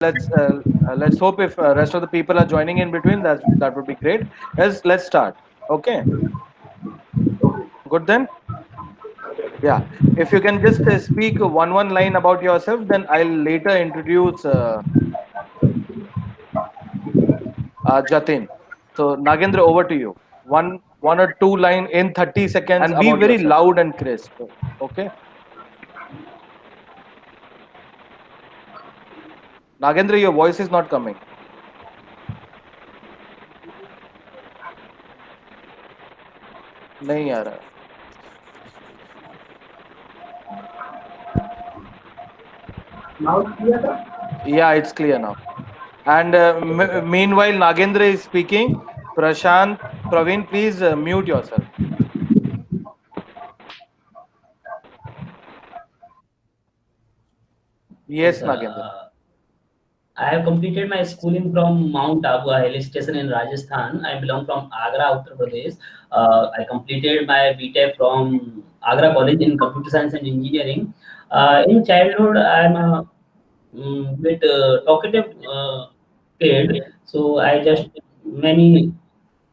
let's hope if rest of the people are joining in between. That would be great. Let's start. Okay, good then. Yeah, if you can just speak one line about yourself, then I'll later introduce Jatin. So Nagendra, over to you. One or two line in 30 seconds And be about very yourself. loud and crisp. Okay, Nagendra, your voice is not coming. नहीं आ रहा. Now clear sir? Yeah, it's clear now. And meanwhile, Nagendra is speaking. Prashant, Praveen, please mute yourself. Yes, Yes, Nagendra. I have completed my schooling from Mount Abu, a hill station in Rajasthan. I belong from Agra, Uttar Pradesh. I completed my BTech from Agra College in Computer Science and Engineering. In childhood, I am a bit talkative kid, so I just many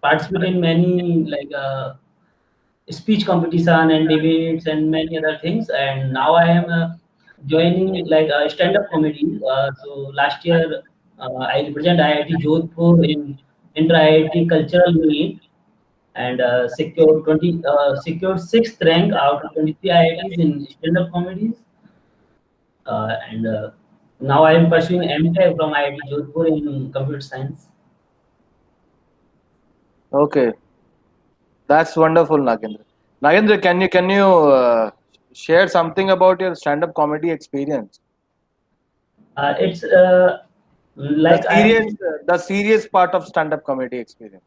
participate in many like speech competition and debates and many other things. And now I am joining like stand-up comedy. So last year I represent IIT Jodhpur in inter-IIT cultural meet and secured sixth rank out of 23 IITs in stand-up comedies. And now I am pursuing MTech from IIT Jodhpur in computer science. Okay, that's wonderful, Nagendra. Nagendra, can you share something about your stand-up comedy experience? It's The like I serious, am the serious part of stand-up comedy experience.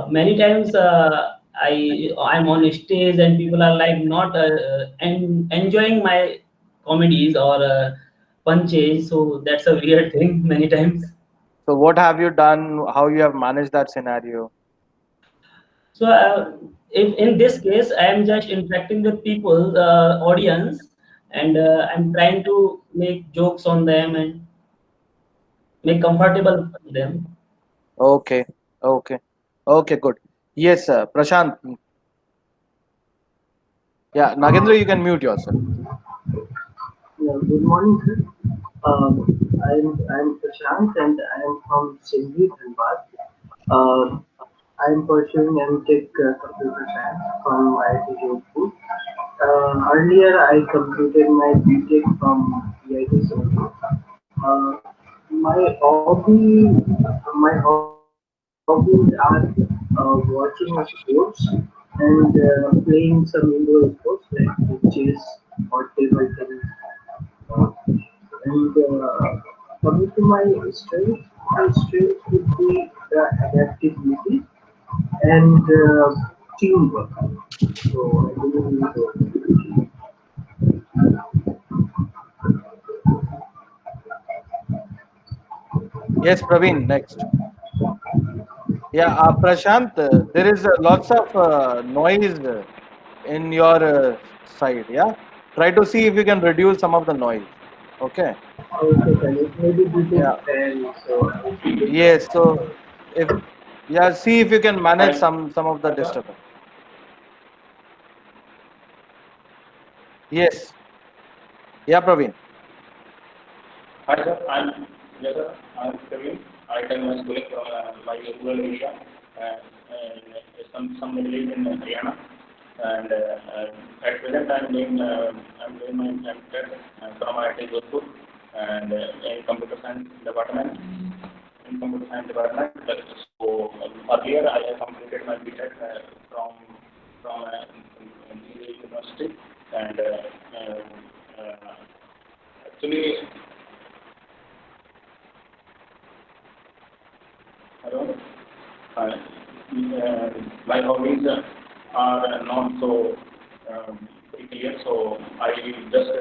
many times I'm on stage and people are like not enjoying my comedies or punches, so that's a weird thing many times. So, what have you done? How you have managed that scenario? So in this case I am just interacting with people, audience, and I'm trying to make jokes on them and make comfortable them. Okay, okay, okay, good. Yes, Prashant. Yeah, Nagendra, you can mute yourself. Yeah, good morning, sir. Um, I'm Prashant and I am from Sindhi, Dhanbad. Uh, I am pursuing MTech Computer Science from IIT Jodhpur. Earlier, I completed my BTech from IIT Singapore. My hobbies are watching sports and playing some indoor sports like chess or table tennis. And coming to my strength would be the adaptability and teamwork. So I believe in those. Yes, Praveen, next. Yeah, Prashant, there is lots of noise in your side. Yeah, try to see if you can reduce some of the noise. Okay. Okay, then it may be due to Yeah. fan, so I will keep it Yes. down. So if yeah, see if you can manage Hi, some of the hi, sir. disturbance. Yes. Yeah, Praveen. Hi, sir. Yes, sir. I'm Kevin. I attend my schooling from my rural area and some village in Haryana. And at present, I'm doing my MTech from IIT Jodhpur and in computer science department. In computer science department. So earlier, I have completed my BTech from University and actually. Hello. My hobbies are not so very clear, so I just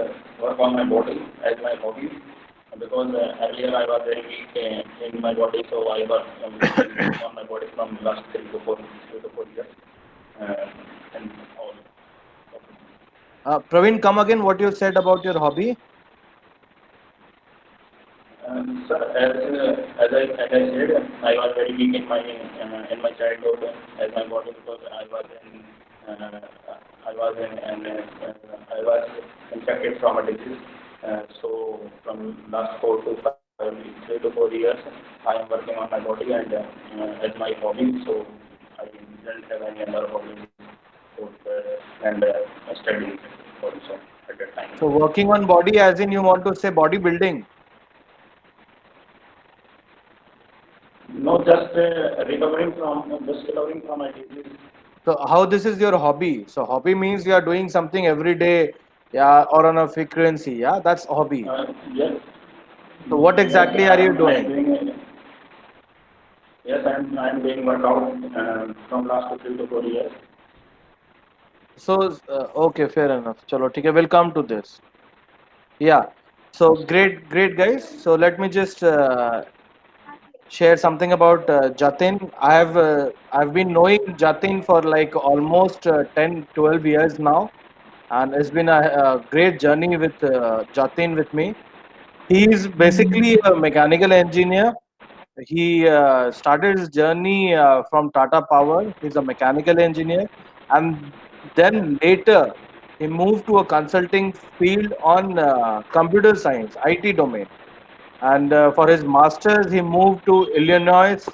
work on my body as my hobby because earlier I was very weak in my body, so I was working on my body from last 3 to 4 years and all. Praveen, come again. What you said about your hobby? Sir, as I said, I was very weak in my childhood as my body, because uh, I was infected from a disease. So from last 3 to 4 years, I am working on my body and as my hobby. So I didn't have any other hobbies and studying also at that time. So working on body, as in you want to say bodybuilding. No, just recovering from my disease. So how this is your hobby? So hobby means you are doing something every day, yeah, or on a frequency, yeah. That's hobby. Yes, So what yes, exactly are you I'm doing? doing. Yes, I'm doing workout from last 3 to 4 years. So okay, fair enough. Chalo, okay, we'll come to this. Yeah. So great, great guys. So let me just share something about Jatin. I've been knowing Jatin for like almost 10, 12 years now, and it's been a great journey with Jatin with me. He's basically a mechanical engineer. He started his journey from Tata Power. He's a mechanical engineer, and then later he moved to a consulting field on computer science, IT domain. And for his masters, he moved to Illinois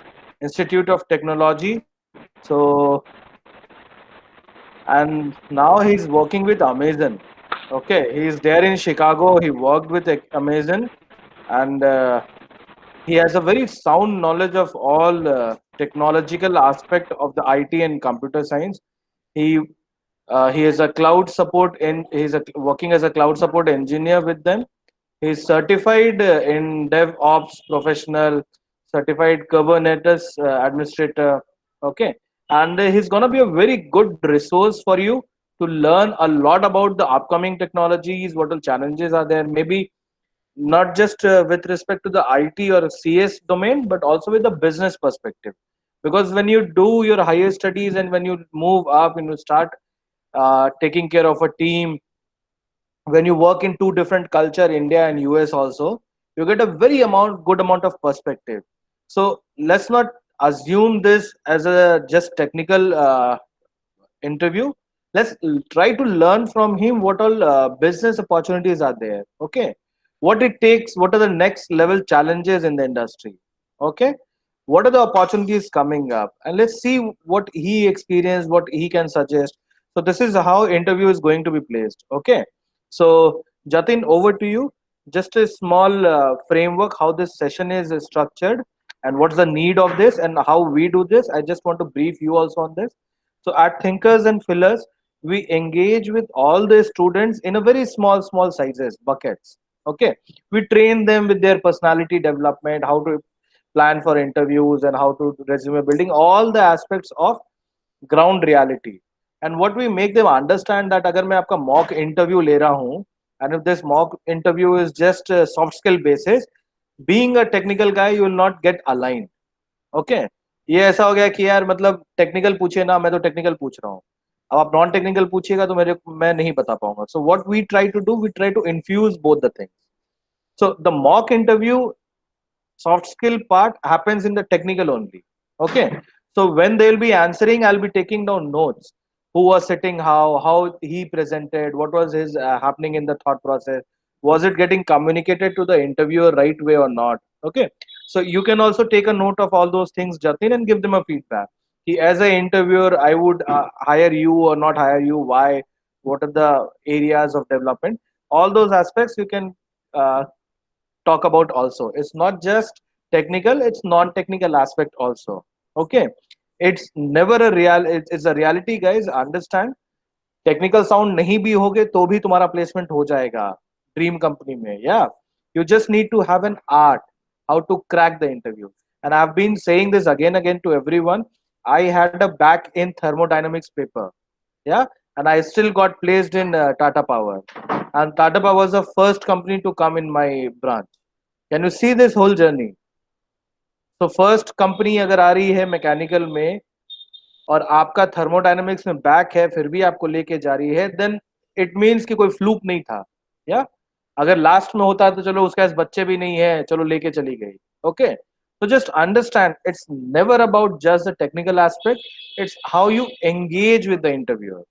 Institute of Technology. So, and now he's working with Amazon. Okay, he's there in Chicago. He worked with Amazon, and he has a very sound knowledge of all technological aspect of the IT and computer science. He he is a cloud support and he's working as a cloud support engineer with them. He's certified in DevOps professional, certified Kubernetes administrator. Okay, and he's gonna be a very good resource for you to learn a lot about the upcoming technologies, what the challenges are there. Maybe not just with respect to the IT or CS domain, but also with the business perspective. Because when you do your higher studies and when you move up and you start taking care of a team, when you work in two different culture, India and US also, you get a very good amount of perspective. So let's not assume this as a just technical interview. Let's try to learn from him what all business opportunities are there. Okay, what it takes, what are the next level challenges in the industry. Okay, what are the opportunities coming up, and let's see what he experienced, what he can suggest. So this is how interview is going to be placed. Okay, so Jatin, over to you. Just a small framework how this session is structured and what's the need of this and how we do this. I just want to brief you also on this. So at Thinkers and Fillers, we engage with all the students in a very small sizes, buckets. Okay. We train them with their personality development, how to plan for interviews and how to resume building, all the aspects of ground reality. And what we make them understand that अगर मैं आपका mock interview ले रहा हूँ, and if this mock interview is just a soft skill basis, being a technical guy, you will not get aligned. Okay, ये ऐसा हो गया कि यार मतलब टेक्निकल पूछे ना, मैं तो टेक्निकल पूछ रहा हूँ, अब आप नॉन टेक्निकल पूछिएगा तो मेरे मैं नहीं बता पाऊंगा. So what we try to do, we try to infuse both the things. So the mock interview soft skill part happens in the technical only. Okay, so when they'll be answering, I'll be taking down notes, who was sitting, how he presented, what was his happening in the thought process, was it getting communicated to the interviewer right way or not. Okay, so you can also take a note of all those things, Jatin, and give them a feedback. As an interviewer, I would hire you or not hire you, why, what are the areas of development, all those aspects you can uh, talk about also. It's not just technical, it's non-technical aspect also. Okay, it's never a it's a reality, guys. Understand, technical sound नहीं भी होगे तो भी तुम्हारा placement हो जाएगा dream company में. या you just need to have an art how to crack the interview. And I have been saying this again again to everyone. I had a back in thermodynamics paper. Yeah, and I still got placed in Tata Power, and Tata Power was the first company to come in my branch. Can you see this whole journey? So first company अगर आ रही है mechanical में और आपका thermodynamics में back है फिर भी आपको लेके जा रही है, देन इट मीन्स कि कोई फ्लूक नहीं था. या अगर लास्ट में होता तो चलो उसके पास बच्चे भी नहीं है, चलो लेके चली गई. Okay, so just understand it's never about just the technical aspect, it's how you engage with the interviewer,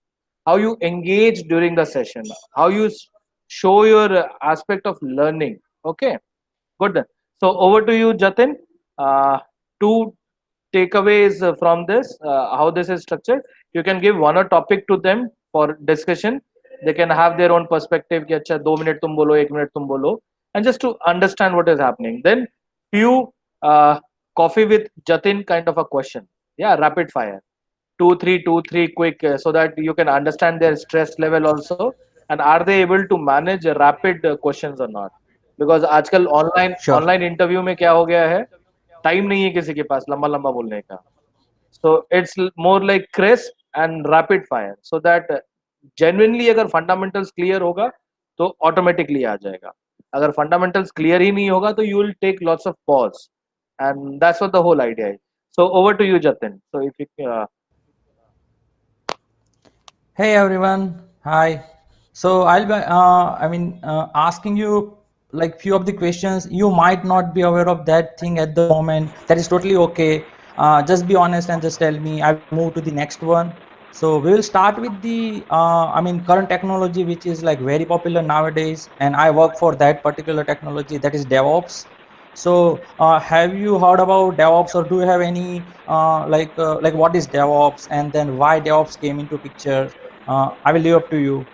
how you engage during the session, how you show your aspect of learning. Okay, good then. So over to you, Jatin. Two takeaways from this, how this is structured. You can give one or topic to them for discussion. They can have their own perspective कि अच्छा 2 minute तुम बोलो, 1 minute तुम बोलो, and just to understand what is happening. Then few coffee with Jatin kind of a question. Yeah, rapid fire. Two, three, quick, so that you can understand their stress level also, and are they able to manage rapid questions or not? Because आजकल Sure. Online interview में क्या हो गया है, time नहीं है किसी के पास लंबा लंबा बोलने का. So it's more like crisp and rapid fire, so that genuinely अगर fundamentals clear होगा तो automatically आ जाएगा. अगर fundamentals clear ही नहीं होगा तो you will take lots of pause, and that's what the whole idea is. So over to you, Jatin. So if you Hey everyone, hi. So I'll be, asking you like few of the questions. You might not be aware of that thing at the moment. That is totally okay. Just be honest and just tell me. I will move to the next one. So we will start with the, current technology, which is like very popular nowadays, and I work for that particular technology, that is DevOps. So have you heard about DevOps, or do you have any like what is DevOps, and then why DevOps came into picture? I will leave up to you.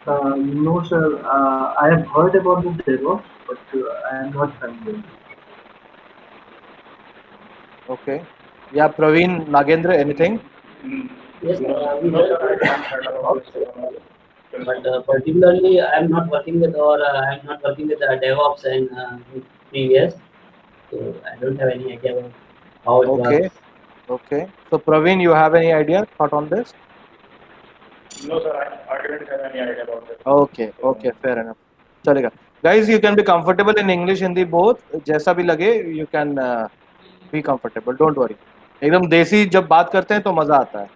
No, sir. I have heard about the DevOps, but I am not familiar. okay, yeah, Praveen, Nagendra, anything? Yes, we No, heard sir, I about haven't heard about this. DevOps, but particularly I'm not working with, or I'm not working with DevOps and previous, so I don't have any idea about how it Okay, works. okay. So Praveen, you have any idea thought on this? No, sir, I didn't have any idea about this. Okay, So, okay, fair enough. चलेगा. Guys, you can be comfortable in English, Hindi both. जैसा भी लगे, you can be comfortable. Don't worry. एकदम देसी जब बात करते हैं तो मजा आता है.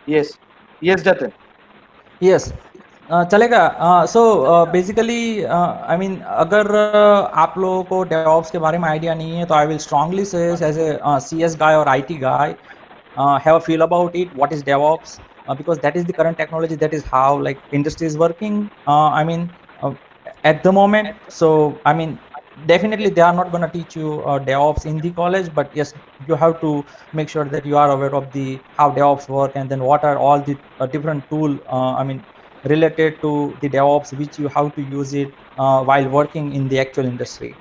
Yes, yes, Jatin. Yes, चलेगा. So basically, अगर आप लोगों को DevOps के बारे में आइडिया नहीं है, तो I will strongly say as a CS guy or IT guy, have a feel about it. What is DevOps? Because that is the current technology. That is how like industry is working. Uh, at the moment. So definitely they are not going to teach you DevOps in the college, but yes, you have to make sure that you are aware of the how DevOps work, and then what are all the different tool. Related to the DevOps, which you have to use it while working in the actual industry.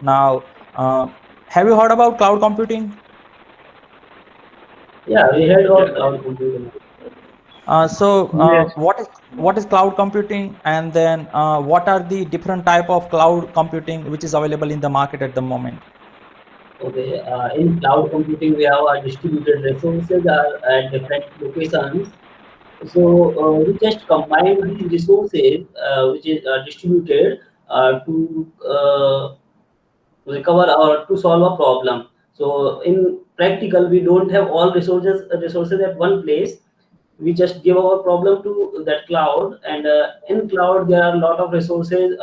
Now, have you heard about cloud computing? Yeah, we heard yes, about sir. cloud computing. Yes. What is cloud computing, and then what are the different type of cloud computing which is available in the market at the moment? Okay, in cloud computing, we have distributed resources at different locations. So we just combine these resources, which is distributed, to recover or to solve a problem. So in practical, we don't have all resources at one place. We just give our problem to that cloud, and in cloud there are a lot of resources,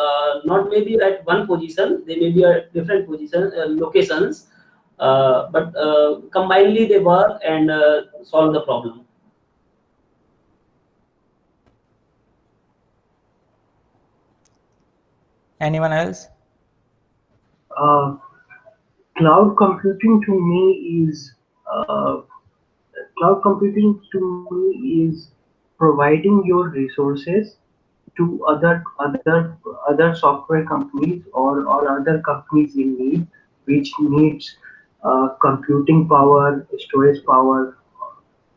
not maybe at one position, they may be at different position locations, but combinedly they work and solve the problem. Anyone else? Uh, Cloud computing to me is cloud computing to me is providing your resources to other software companies or other companies in need, which needs computing power, storage power,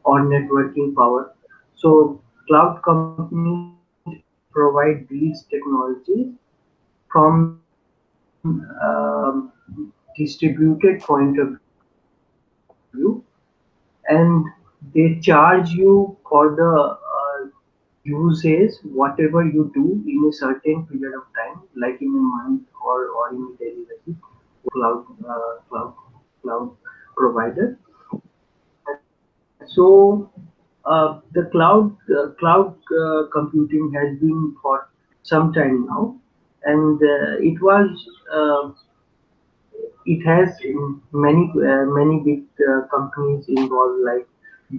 or networking power. So cloud companies provide these technologies from distributed point of view, and they charge you for the uses whatever you do in a certain period of time, like in a month or in a daily basis, cloud cloud provider. So The cloud computing has been for some time now, and it has many big companies involved, like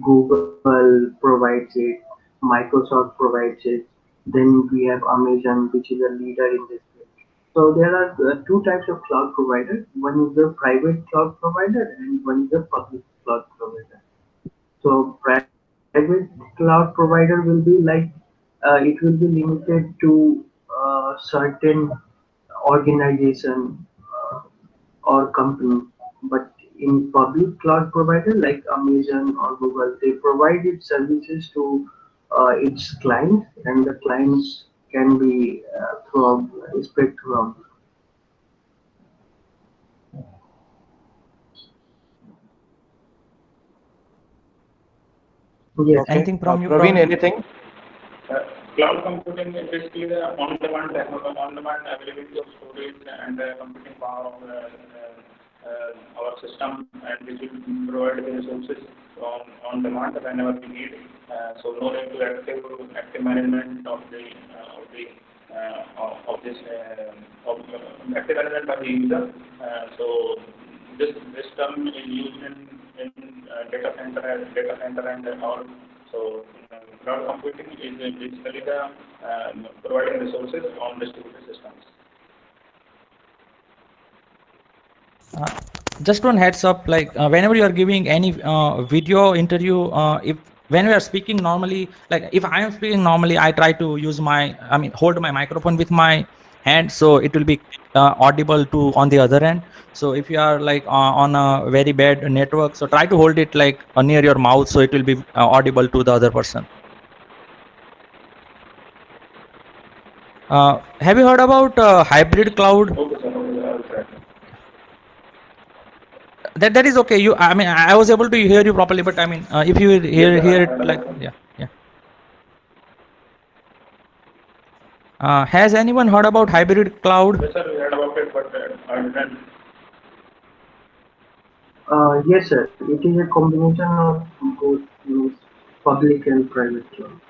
Google provides it, Microsoft provides it. Then we have Amazon, which is a leader in this field. So there are two types of cloud providers. One is the private cloud provider, and one is the public cloud provider. So private cloud provider will be like it will be limited to certain organization or company. But in public cloud provider like Amazon or Google, they provide its services to its clients, and the clients can be spread throughout. Yes. Okay. Anything from you, Praveen, Praveen? anything? Cloud computing is basically the on-demand technology, on-demand availability of storage and computing power of our system, and which will provide the resources on demand whenever we need. So no need to active management of this active management by the user. So this term is used in data center and all. So cloud computing is basically the providing resources on distributed systems. Just one heads up, like whenever you are giving any video interview, if when we are speaking normally, like if I am speaking normally, I try to use hold my microphone with my hand, so it will be audible to on the other end. So if you are like on a very bad network, so try to hold it like near your mouth, so it will be audible to the other person. Have you heard about hybrid cloud? Okay, sir. Okay, I'll try. That is okay. I was able to hear you properly, but if you Yes, sir. hear I it heard like, about it. yeah. Has anyone heard about hybrid cloud? Yes, sir. We heard about it, but I didn't. Yes, sir. It is a combination of both, means public and private cloud.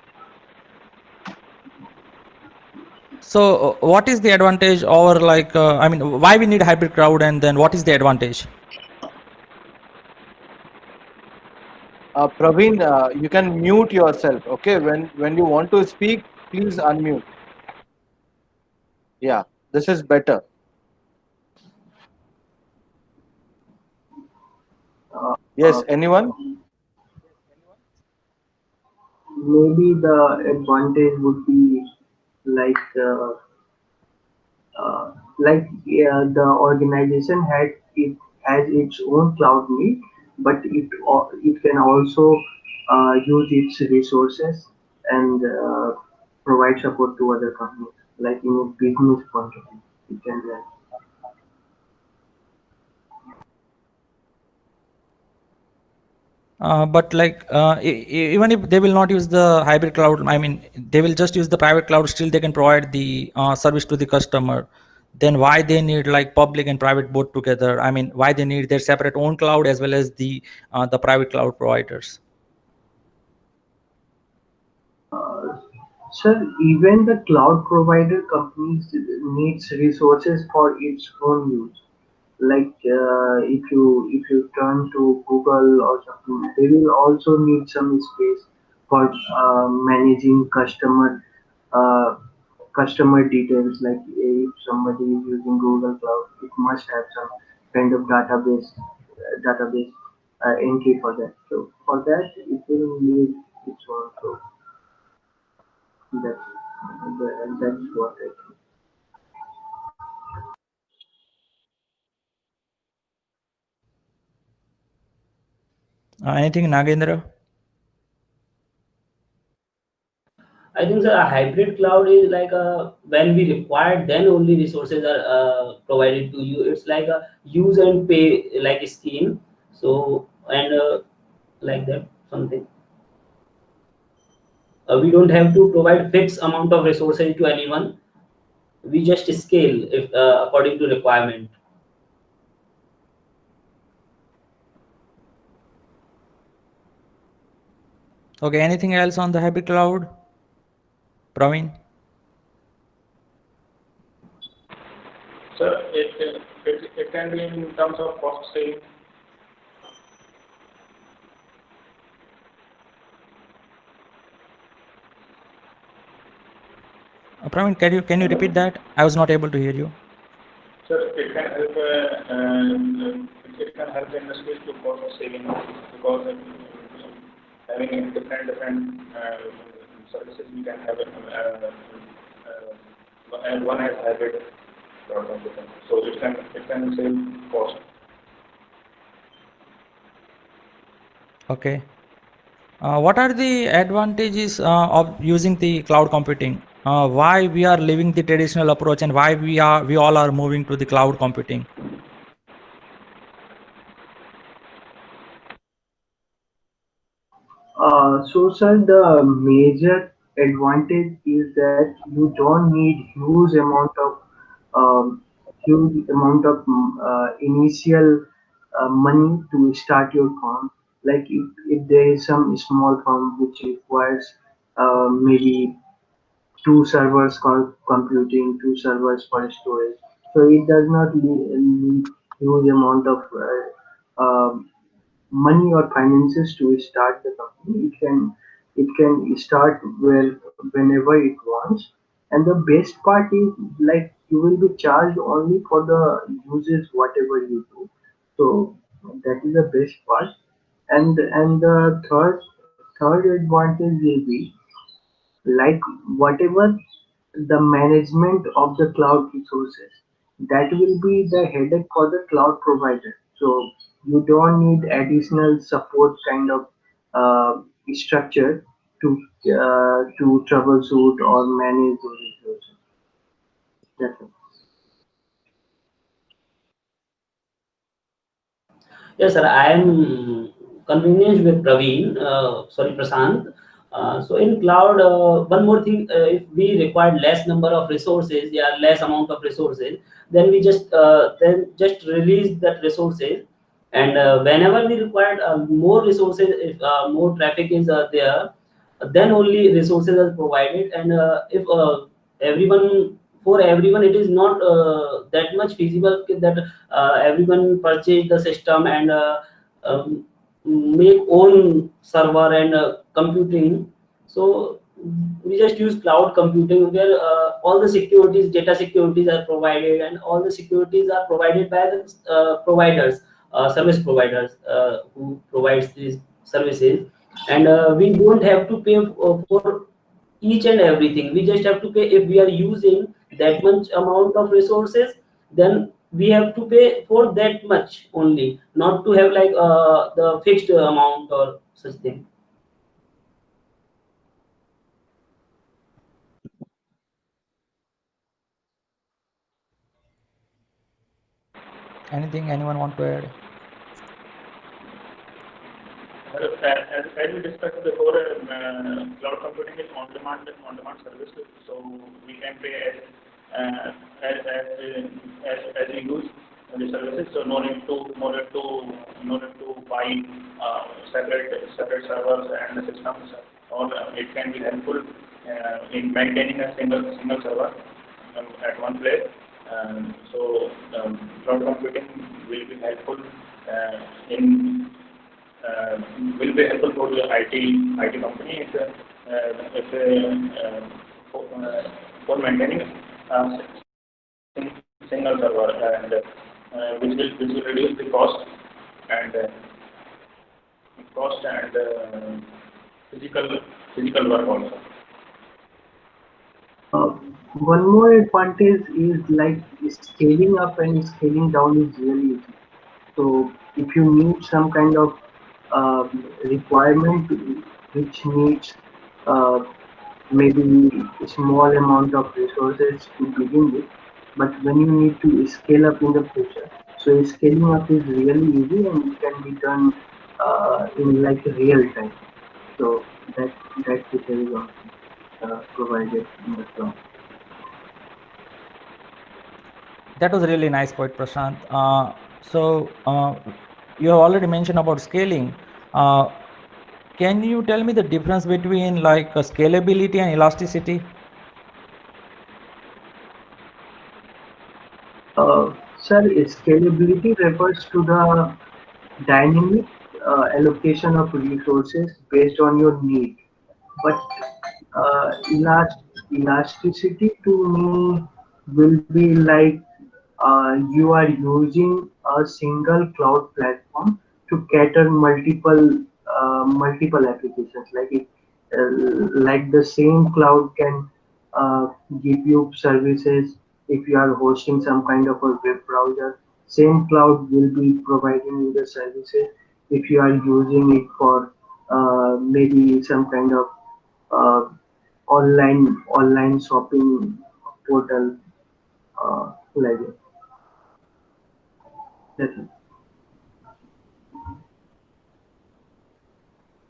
So what is the advantage, or like why we need hybrid cloud, and then what is the advantage? Praveen, you can mute yourself. Okay, when you want to speak, please unmute. Yeah, this is better. Uh, Yes, anyone? Maybe the advantage would be like the organization has its own cloud need, but it can also use its resources and provide support to other companies, like in a business point of view. It can be. But like even if they will not use the hybrid cloud, they will just use the private cloud, still they can provide the service to the customer. Then why they need like public and private both together? Why they need their separate own cloud as well as the private cloud providers? Sir, even the cloud provider companies needs resources for its own use. Like if you turn to Google or something, they will also need some space for managing uh, customer details. Like if somebody is using Google Cloud, it must have some kind of database entry for that. So for that, it will need its own. So that's that's what I think. Anything, Nagendra? I think a hybrid cloud is like a when we require, then only resources are provided to you. It's like a use and pay like a scheme. So and like that something. We don't have to provide fixed amount of resources to anyone. We just scale if according to requirement. Okay, anything else on the hybrid cloud, Praveen? Sir, it can be in terms of cost saving. Praveen, can you repeat that? I was not able to hear you. Sir, it can help industries to cost saving because having different services we can have and one has hybrid cloud computing. So it can save cost. Okay. What are the advantages of using the cloud computing? Why we are leaving the traditional approach and why we all are moving to the cloud computing? So, sir, the major advantage is that you don't need huge amount of initial money to start your firm. Like if there is some small firm which requires maybe two servers for computing, two servers for storage. So it does not need huge amount of money or finances to start the company. It can start whenever it wants. And the best part is like you will be charged only for the uses whatever you do. So that is the best part. And the third advantage will be like whatever the management of the cloud resources, that will be the headache for the cloud provider. So you don't need additional support kind of structure to troubleshoot or manage those resources. That's it. Yes, sir. I am convenienced with Praveen. Sorry, Prasant. So in cloud, one more thing, if we require less number of resources, yeah, less amount of resources, then we just release that resources, and whenever we require more resources, if more traffic is there, then only resources are provided, and if everyone for everyone it is not that much feasible that everyone purchase the system and um, make own server and computing. So we just use cloud computing where all the securities, data securities are provided, and all the securities are provided by the providers, service providers who provides these services. And we don't have to pay for each and everything. We just have to pay if we are using that much amount of resources, then we have to pay for that much only, not to have like the fixed amount or such thing. Anything anyone want to add? As we discussed before, cloud computing is on-demand service, so we can pay as we use the services. So no need to buy separate servers and the systems. Or it can be helpful in maintaining a single server at one place. Cloud computing will be helpful in will be helpful for the IT company for maintaining a single server, and which will reduce the and uh, cost and physical work also. Uh, One more advantage is like scaling up and scaling down is really easy. So if you need some kind of requirement which needs uh, maybe a small amount of resources to begin with, but when you need to scale up in the future, so scaling up is really easy and it can be done in like real time. So that feature is also provided in the cloud. That was a really nice point, Prashant. You have already mentioned about scaling. can you tell me the difference between like scalability and elasticity? Sir, scalability refers to the dynamic allocation of resources based on your need. But elasticity to me will be like you are using a single cloud platform to cater multiple applications. Like the same cloud can uh, give you services if you are hosting some kind of a web browser. Same cloud will be providing you the services if you are using it for maybe some kind of uh, online shopping portal, like that. That's it.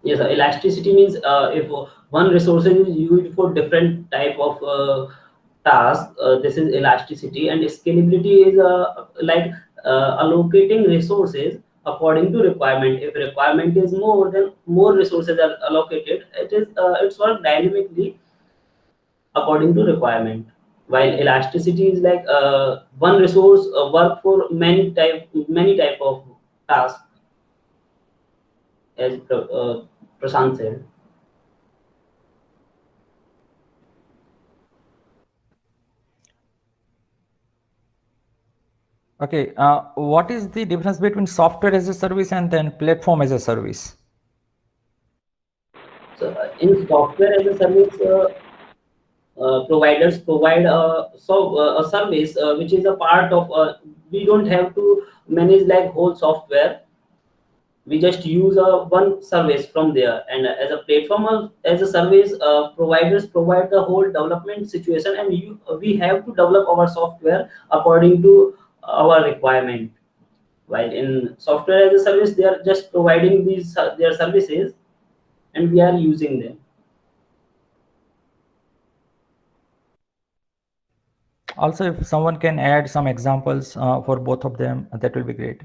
Yes, elasticity means if one resource is used for different type of task, this is elasticity. And scalability is like allocating resources according to requirement. If requirement is more, then more resources are allocated. It's work dynamically according to requirement. While elasticity is like one resource work for many type of tasks, as Prashant said. Okay, what is the difference between software as a service and then platform as a service? So in software as a service, providers provide a service which is a part of. We don't have to manage like whole software. We just use one service from there, and as a platform, as a service, providers provide the whole development situation, and we have to develop our software according to our requirement. While in software as a service, they are just providing these their services, and we are using them. Also, if someone can add some examples for both of them, that will be great.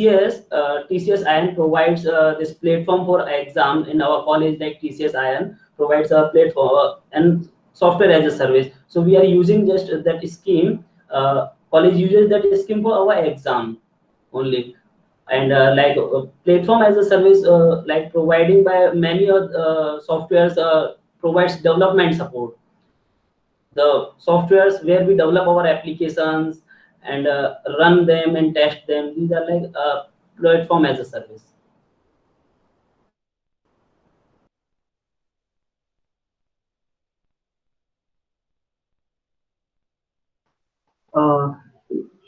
Yes, TCS IN provides this platform for exam in our college. Like TCS IN provides a platform and software as a service. So we are using just that scheme. College uses that scheme for our exam only, and like platform as a service, like providing by many softwares provides development support. The softwares where we develop our applications and run them and test them, these are like platform as a service. Uh,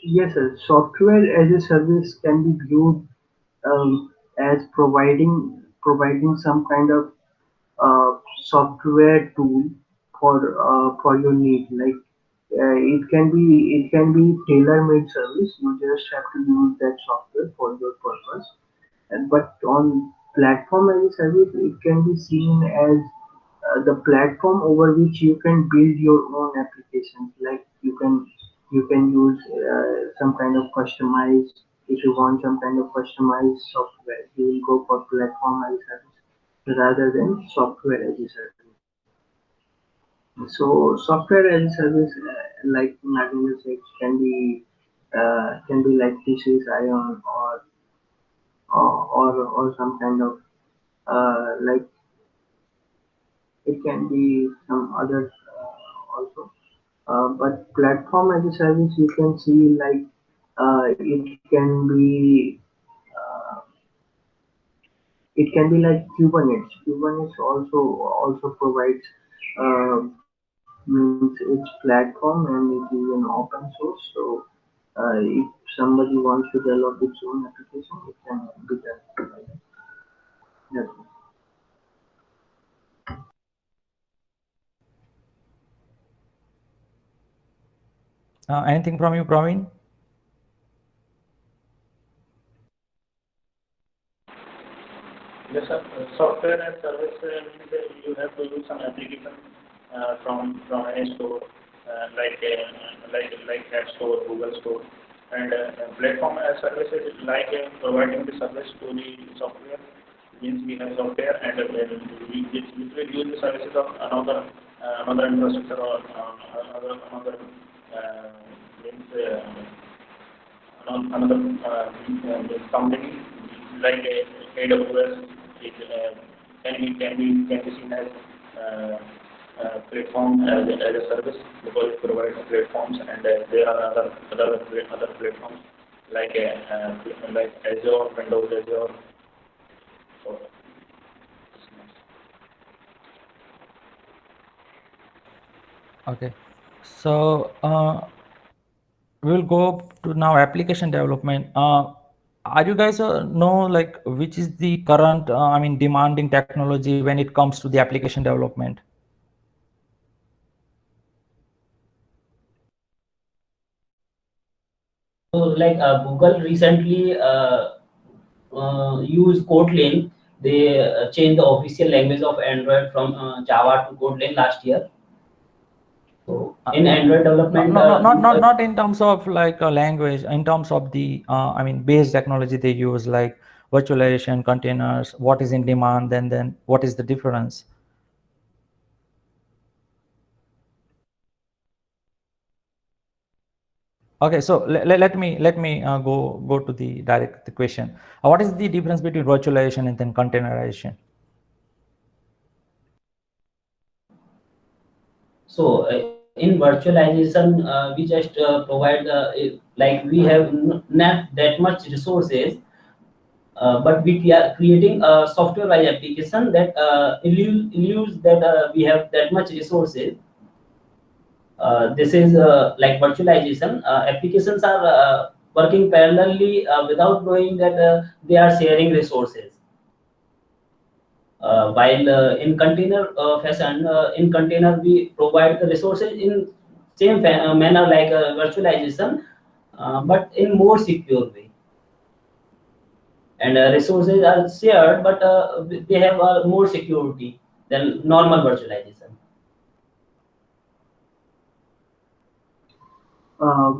yes, sir. Software as a service can be viewed as providing some kind of software tool for your need. Like it can be tailor-made service. You just have to use that software for your purpose. And but on platform as a service, it can be seen as the platform over which you can build your own applications. Like you can use some kind of customized. If you want some kind of customized software, you will go for platform as a service rather than software as a service. So software as a service, like Nagendra said, can be like TCS Ion or some kind of like it can be some others also. But platform as a service, you can see like uh, it can be like Kubernetes. Kubernetes also provides means its platform and it is an open source. So if somebody wants to develop its own application, it can be done. That's it. Anything from you, Praveen? Yes, sir. Software as service means that you have to use some application from any store, like App Store, Google Store. And platform as services like providing the service to the software, means we have software and we will use the services of another infrastructure or another means another company like AWS is, can be seen as platform as a service because it provides platforms, and there are other platforms like Azure, Windows Azure. So, Okay, so we'll go to now application development. Are you guys know like which is the current I mean demanding technology when it comes to the application development? So like Google recently used Kotlin. They changed the official language of Android from Java to Kotlin last year. So in Android development, Not in terms of like a language, in terms of the I mean base technology they use, like virtualization, containers, what is in demand, then what is the difference? Okay, so let me go to the direct question. What is the difference between virtualization and then containerization? so in virtualization, we just provide like we have not that much resources, but we are creating a software-wise application that illudes that we have that much resources. This is like virtualization. Applications are working parallelly without knowing that they are sharing resources. While in container fashion, in container we provide the resources in same manner like virtualization, but in more secure way. And resources are shared, but they have more security than normal virtualization. Uh,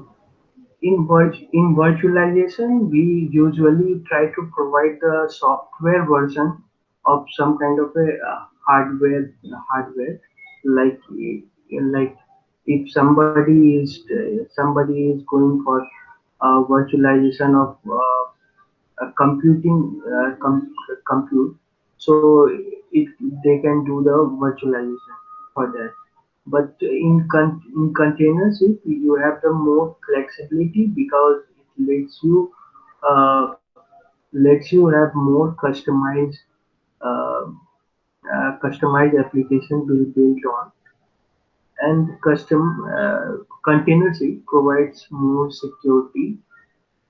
in virtualization, we usually try to provide the software version of some kind of a hardware like like if somebody is going for virtualization of compute, so it they can do the virtualization for that. But in containership, you have the more flexibility because it uh, lets you have more uh, customized application to be built on, and custom containership provides more security,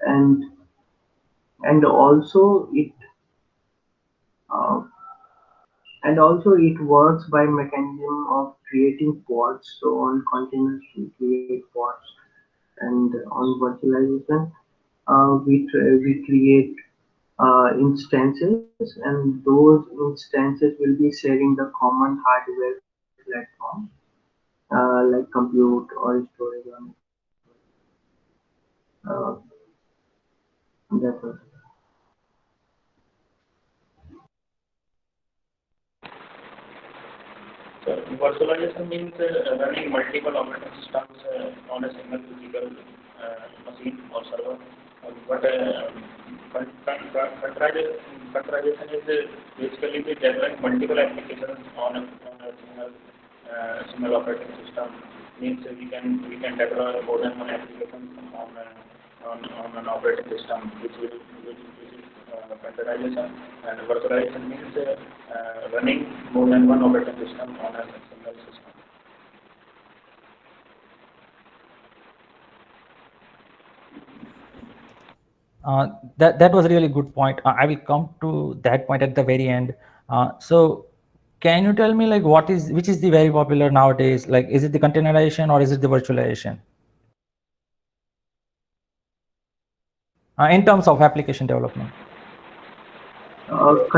and also uh, it works by mechanism of creating pods. So on containers we create pods, and on virtualization we create instances, and those instances will be sharing the common hardware platform like compute or storage on uh, that was. so virtualization means running multiple operating systems on a single physical machine or server. But containerization is basically the developing multiple applications on a single operating system. Means we can deploy more than one application on an operating system, which is containerization. And virtualization means running more than one operating system on a single system. That was a really good point. I will come to that point at the very end. So can you tell me like which is the very popular nowadays? Like is it the containerization or is it the virtualization? In terms of application development. Virtualization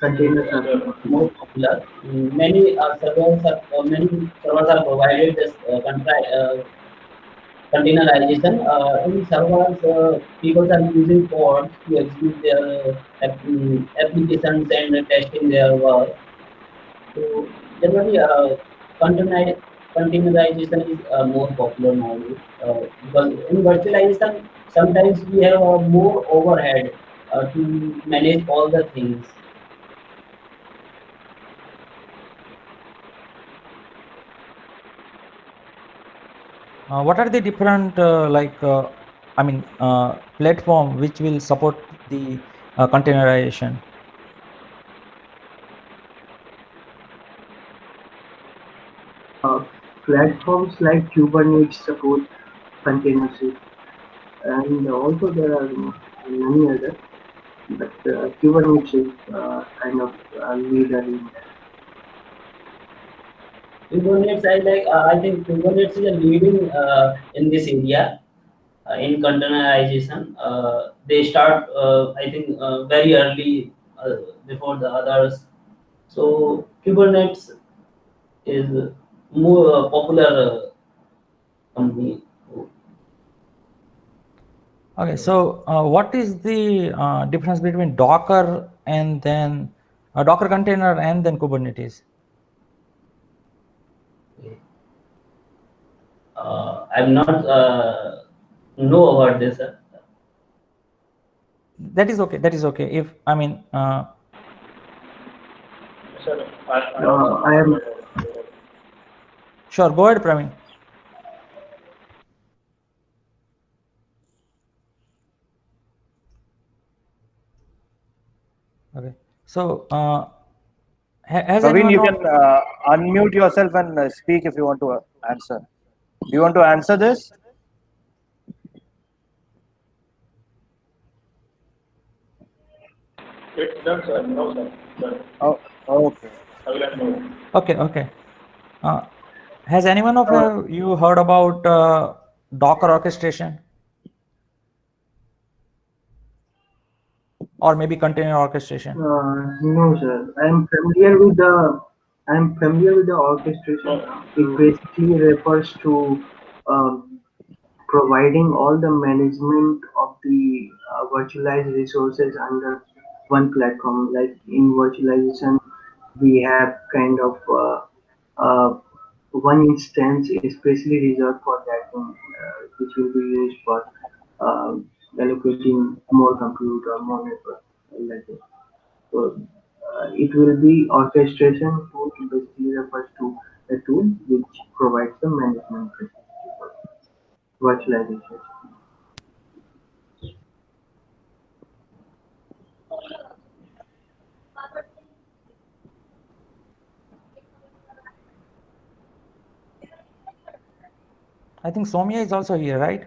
Containers is are more popular. Many servers are provided this containerization. In servers, people are using pods to execute their applications and testing their work. So generally, containerization is more popular nowadays because in virtualization, sometimes we have more overhead to manage all the things. What are the different platform which will support the containerization? Platforms like Kubernetes support container and also there are many others, but Kubernetes is kind of leader in that. Kubernetes, I think Kubernetes is a leading in this area in containerization. They start, I think, very early before the others. So Kubernetes is more popular company. Okay, so what is the difference between Docker and then Docker container and then Kubernetes? I'm not know about this. That is okay. That is okay. If I mean, Sir, I I am sure. Go ahead, Praveen. Okay. So, has Praveen, anyone you of can unmute yourself and speak if you want to answer. Do you want to answer this? it's done, sir. No, sir. Sir, Oh, okay. I will let know. okay. Uh, has anyone of uh, you heard about Docker orchestration or maybe container orchestration? no, sir. I'm familiar with the orchestration. It basically refers to um, providing all the management of the virtualized resources under one platform. Like in virtualization, we have kind of one instance especially reserved for that one, which will be used for uh, allocating more compute or more network like this. So it will be orchestration tool basically refers to a tool which provides the management facility for virtualization. I think Somya is also here, right?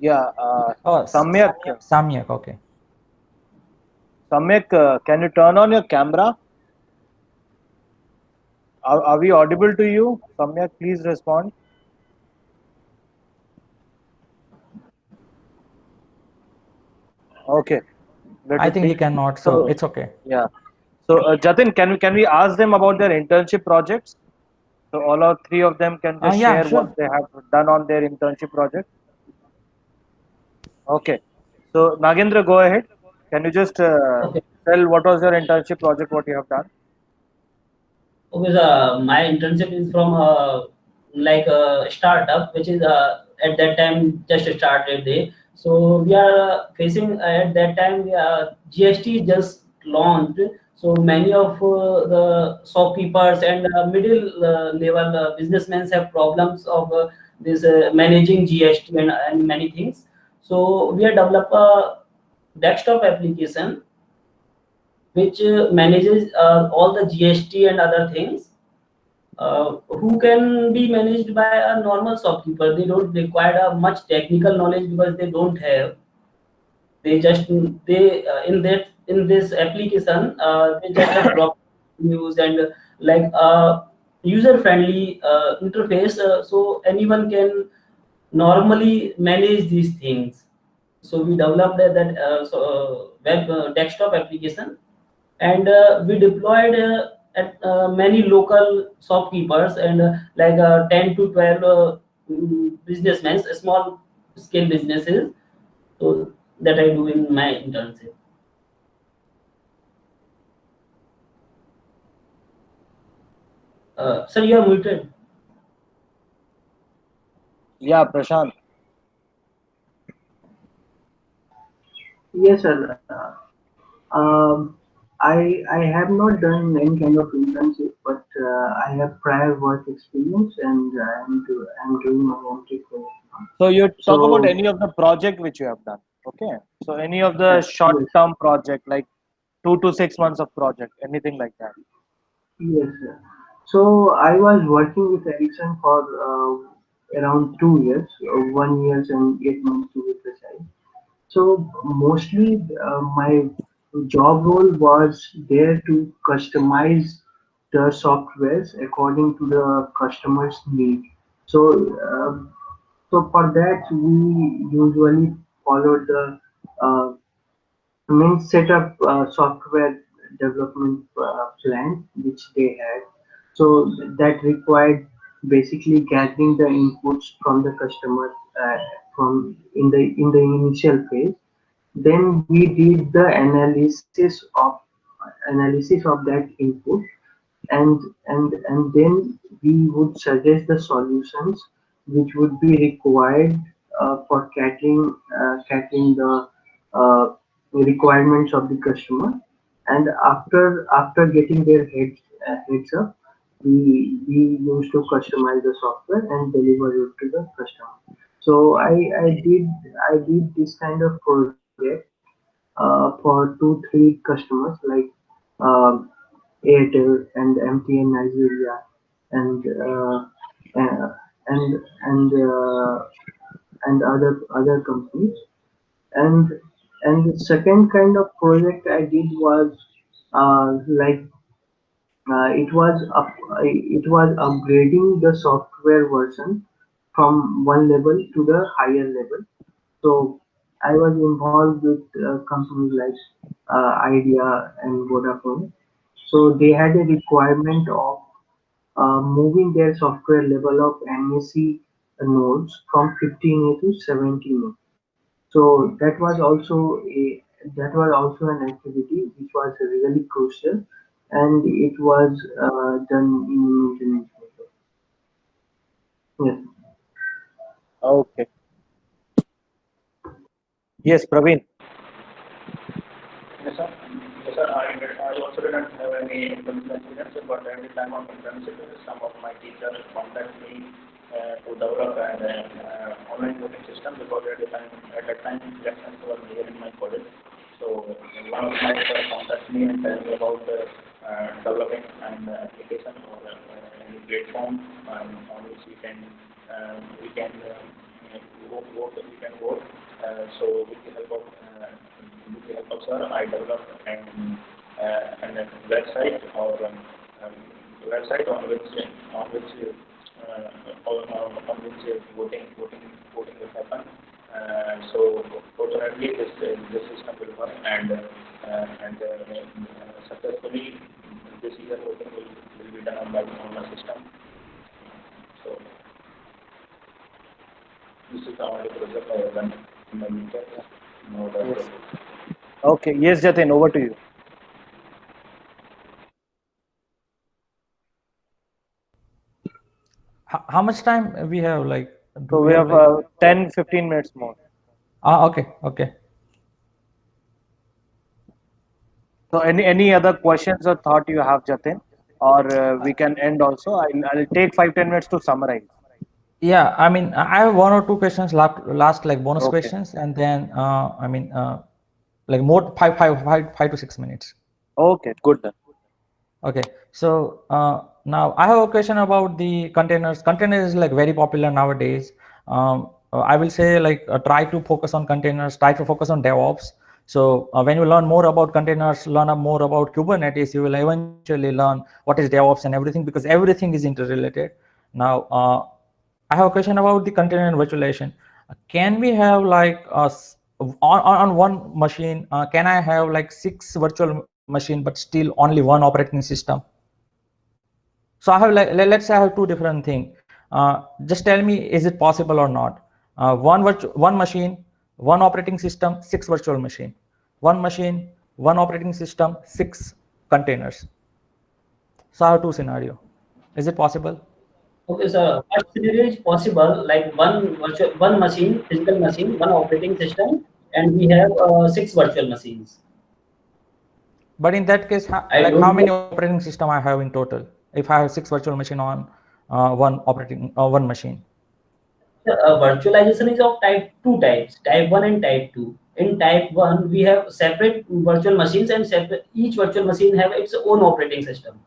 Yeah. Oh, Samyak, Samyak. Okay. Samyak, can you turn on your camera? Are we audible to you? Samyak, please respond. Okay. Let I it think he be. cannot, so So it's okay. yeah. So Jatin, can we ask them about their internship projects? So all our three of them can just Yeah, share what sure. they have done on their internship project. Okay. So Nagendra, go ahead. Can you just Okay. tell what was your internship project, what you have done? Okay, my internship is from like a startup, which is at that time just started there. So we are facing at that time GST just launched. So many of the shopkeepers and middle level businessmen have problems of this managing GST and many things. So we have developed a desktop application which manages all the GST and other things who can be managed by a normal shopkeeper. They don't require much technical knowledge because they don't have. They just they in this application they just have drop news and like user friendly interface, so anyone can normally manage these things. So we developed web desktop application and we deployed at many local shopkeepers and 10 to 12 businessmen, small scale businesses. So that I do in my internship. Sir, you are muted. Yeah, Prashant. Yes, sir. Um, I have not done any kind of internship, but I have prior work experience, and I'm doing my own for it now. So you talk about So any of the project which you have done. Okay. So any of the yes, short term project, like 2 to 6 months of project, anything like that. yes, sir. So I was working with Ericsson for around 2 years, 1 year and 8 months to be precise. So mostly my job role was there to customize the softwares according to the customer's need. So so for that we usually follow the uh, main setup software development plan which they had. So that required basically gathering the inputs from the customer from in the initial phase. Then we did the analysis of that input, and then we would suggest the solutions which would be required for catering the uh, requirements of the customer. And after getting their heads up, we used to customize the software and deliver it to the customer. So I did this kind of project for 2 3 customers like um, Airtel and MTN Nigeria and uh, and and uh, and other companies. And and the second kind of project I did was like it was upgrading the software version from one level to the higher level. So I was involved with companies like Idea and Vodafone. So they had a requirement of moving their software level of MAC nodes from 15A to 17A. So that was also an activity which was really crucial, and it was done in maintenance mode. Yes. Okay. Yes, Praveen. Yes, sir. Yes, sir. I also didn't have any internship experience, but at the time of internship, some of my teachers contacted me to develop an online learning system because at that time, lessons were there in my college. So one of my teachers contacted me and told me about developing an application or a platform on which we can work. So with the help of sir, I developed a website um, website on which voting will happen. So fortunately, this system will work and successfully this year voting will be done on the system. So this is the only project I have done in my meter. No other Yes. project. Okay. Yes, Jatin, over to you. How much time we have? Like, do So we we have have like? 10-15 minutes more. Okay, okay. So any other questions or thought you have, Jatin? Or we can end also. I'll take 5-10 minutes to summarize. Yeah, I mean, I have one or two questions last like bonus Okay. questions, and then like more 5 to 6 minutes. Okay. Good then. Okay, so now I have a question about the containers. Containers is like very popular nowadays. I will say like try to focus on containers, try to focus on DevOps. So when you learn more about containers, learn more about Kubernetes, you will eventually learn what is DevOps and everything, because everything is interrelated. Now, I have a question about the container virtualization. Can we have like on one machine? Can I have like 6 virtual machine but still only one operating system? So I have like let's say I have two different things. Just tell me, is it possible or not? One machine, one operating system, 6 virtual machine. One machine, one operating system, 6 containers. So I have 2 scenario. Is it possible? Okay, so what scenario is possible? Like one machine, physical machine, one operating system, and we have 6 virtual machines. But in that case, I like don't how know. many operating system I have in total? If I have 6 virtual machine on one machine. Virtualization is of two types, type 1 and type 2. In type 1, we have separate virtual machines, and each virtual machine have its own operating system.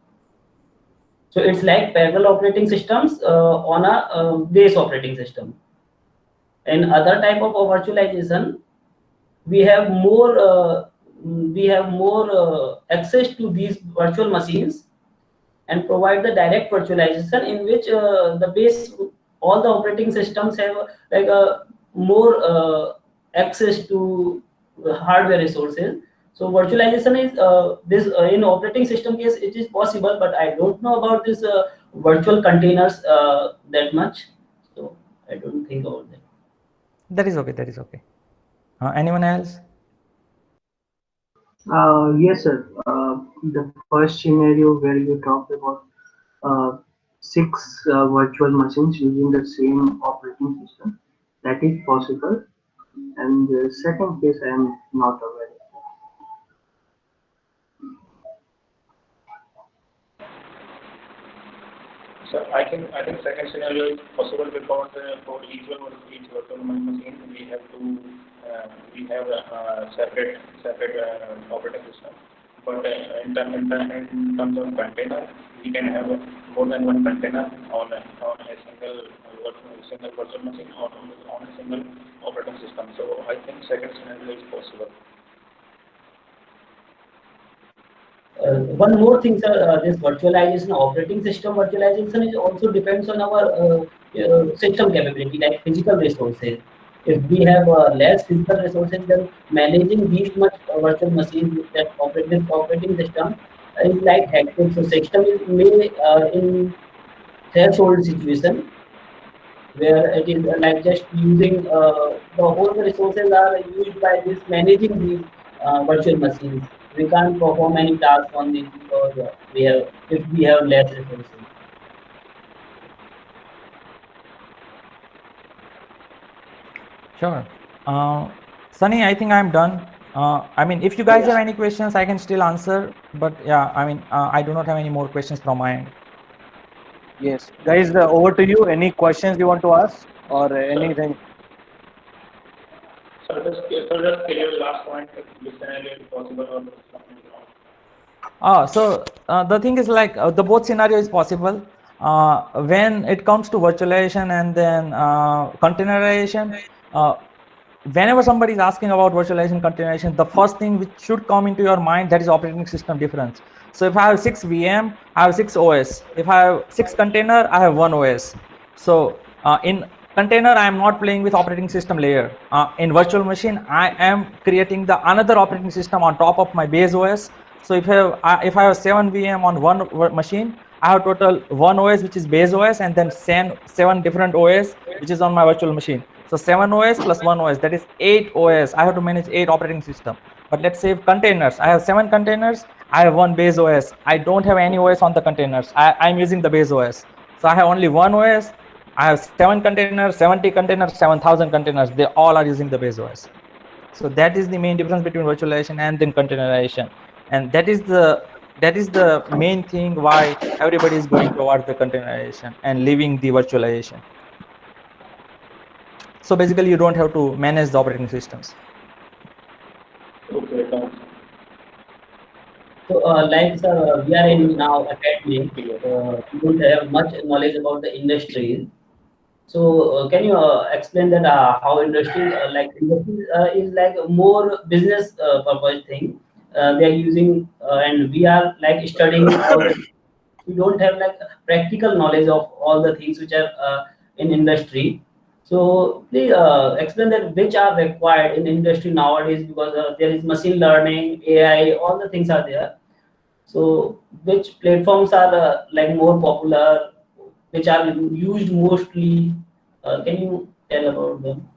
So it's like parallel operating systems on a base operating system. And other type of virtualization, we have more access to these virtual machines, and provide the direct virtualization in which the base all the operating systems have like a more access to hardware resources. So virtualization is this in operating system case it is possible, but I don't know about this virtual containers that much, so I don't think about that. That is okay. That is okay. Anyone else? Yes, sir. The first scenario where you talked about uh, 6 virtual machines using the same operating system, that is possible. And the second case, I am not aware. So I think second scenario is possible because for each virtual machine we have a separate operating system. But in terms of container, we can have more than one container on a single virtual machine or on a single operating system. So I think second scenario is possible. One more thing, sir, this virtualization, operating system virtualization is also depends on our system capability, like physical resources. If we have less physical resources, then managing these much virtual machines with that operating system is like hectic. So system is may in threshold situation where it is like just using the whole resources are used by this managing these virtual machines. We can't perform any task on this because we have less resources. Sure. Sunny, I think I'm done. I mean, if you guys have any questions, I can still answer. But yeah, I mean, I do not have any more questions from my end. Yes, guys, over to you. Any questions you want to ask or anything? So just clear your last point. If this scenario is possible or something wrong. So the thing is like the both scenario is possible. When it comes to virtualization and then containerization, whenever somebody is asking about virtualization containerization, the first thing which should come into your mind, that is operating system difference. So if I have 6 VM, I have 6 OS. If I have 6 container, I have 1 OS. So in container, I am not playing with operating system layer. In virtual machine, I am creating the another operating system on top of my base OS. So if I have 7 VM on one machine, I have total 1 OS which is base OS, and then 7 different OS which is on my virtual machine. So 7 OS plus 1 OS, that is 8 OS. I have to manage 8 operating system. But let's say containers, I have 7 containers, I have 1 base OS. I don't have any OS on the containers. I'm using the base OS. So I have only 1 OS. I have 7 containers, 70 containers, 7,000 containers. They all are using the base OS. So that is the main difference between virtualization and then containerization. And that is the main thing why everybody is going towards the containerization and leaving the virtualization. So basically, you don't have to manage the operating systems. Okay, thanks. So like sir, we are in now academy. We don't have much knowledge about the industry. So can you explain that how industry industry is like a more business purpose thing? They are using and we are like studying all the. We don't have like practical knowledge of all the things which are in industry. So please explain that which are required in industry nowadays because there is machine learning, AI, all the things are there. So which platforms are like more popular? which are used mostly? Can you tell about them?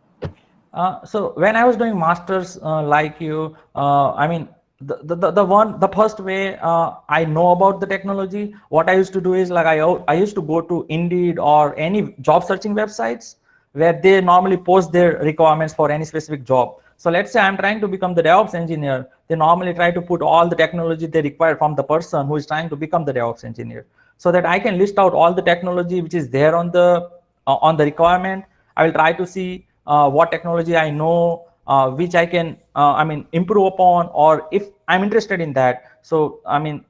So when I was doing masters, like you, I mean, the first way I know about the technology, what I used to do is like I used to go to Indeed or any job searching websites where they normally post their requirements for any specific job. So let's say I'm trying to become the DevOps engineer. They normally try to put all the technology they require from the person who is trying to become the DevOps engineer, so that I can list out all the technology which is there on the requirement. I will try to see what technology I know, which I can, I mean, improve upon, or if I'm interested in that. So, I mean,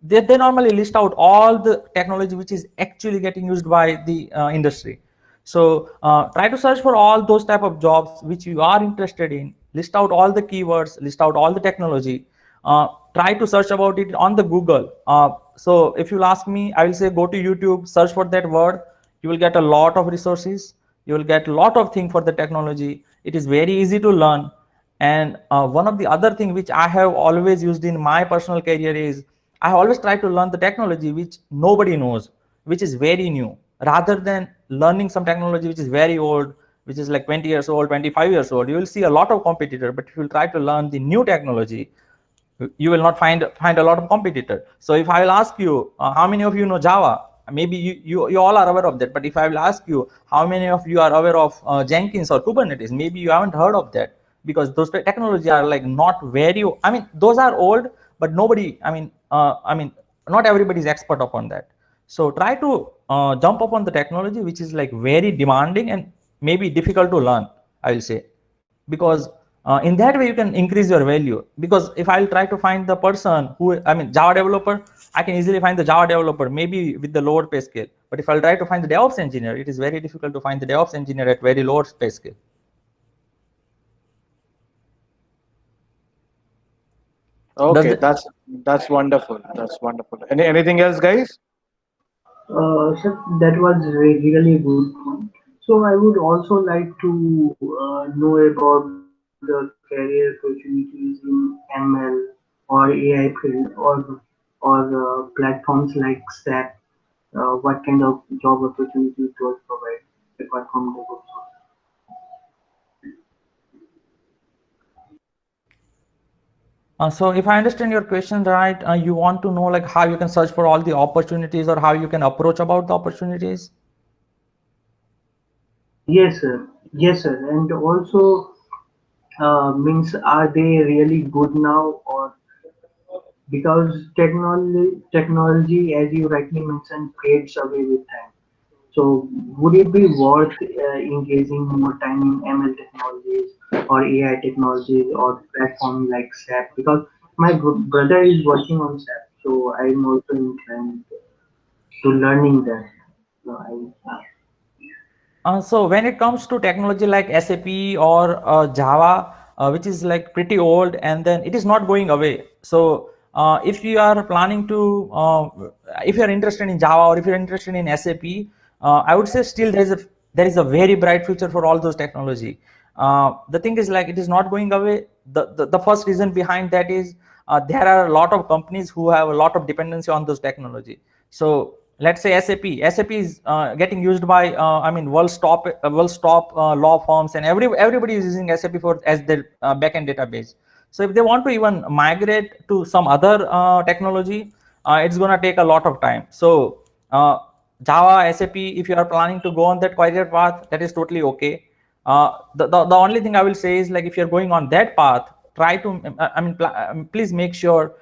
they normally list out all the technology which is actually getting used by the industry. So try to search for all those type of jobs which you are interested in. List out all the keywords, list out all the technology. Try to search about it on the Google. So if you'll ask me, I will say go to YouTube, search for that word. You will get a lot of resources. You will get a lot of things for the technology. It is very easy to learn. And one of the other thing which I have always used in my personal career is I always try to learn the technology which nobody knows, which is very new, rather than learning some technology which is very old, which is like 20 years old, 25 years old. You will see a lot of competitor, but if you try to learn the new technology, you will not find a lot of competitor. So if I will ask you, how many of you know Java? Maybe you all are aware of that. But if I will ask you, how many of you are aware of Jenkins or Kubernetes? Maybe you haven't heard of that, because those technology are like not very, I mean, those are old, but nobody, I mean, not everybody is expert upon that. So try to jump upon the technology which is like very demanding and maybe difficult to learn, I will say. Because in that way you can increase your value. Because if I'll try to find the person who, I mean, Java developer, I can easily find the Java developer maybe with the lower pay scale. But if I'll try to find the DevOps engineer, it is very difficult to find the DevOps engineer at very lower pay scale. Does Okay, the, that's wonderful. That's wonderful. Anything else, guys? Sir, that was really good point. So I would also like to know about the career opportunities in ML or AI field, or platforms like SAP. What kind of job opportunities those provide apart from DevOps? so if I understand your question right, you want to know like how you can search for all the opportunities or how you can approach about the opportunities. Yes, sir. Yes, sir. And also, means are they really good now, or because technology, as you rightly mentioned, fades away with time. So would it be worth engaging more time in ML technologies or AI technologies or platform like SAP? Because my brother is working on SAP, so I'm also inclined to learning that. So So when it comes to technology like SAP or Java, which is like pretty old and then it is not going away. So if you are planning to, if you are interested in Java or if you're interested in SAP, I would say still there is a very bright future for all those technology. The thing is like it is not going away. The first reason behind that is there are a lot of companies who have a lot of dependency on those technology. So let's say SAP is getting used by I mean world's top law firms, and everybody is using SAP for as their backend database. So if they want to even migrate to some other technology, it's going to take a lot of time. So Java, SAP, if you are planning to go on that career path, that is totally okay. The only thing I will say is like if you're going on that path, try to please make sure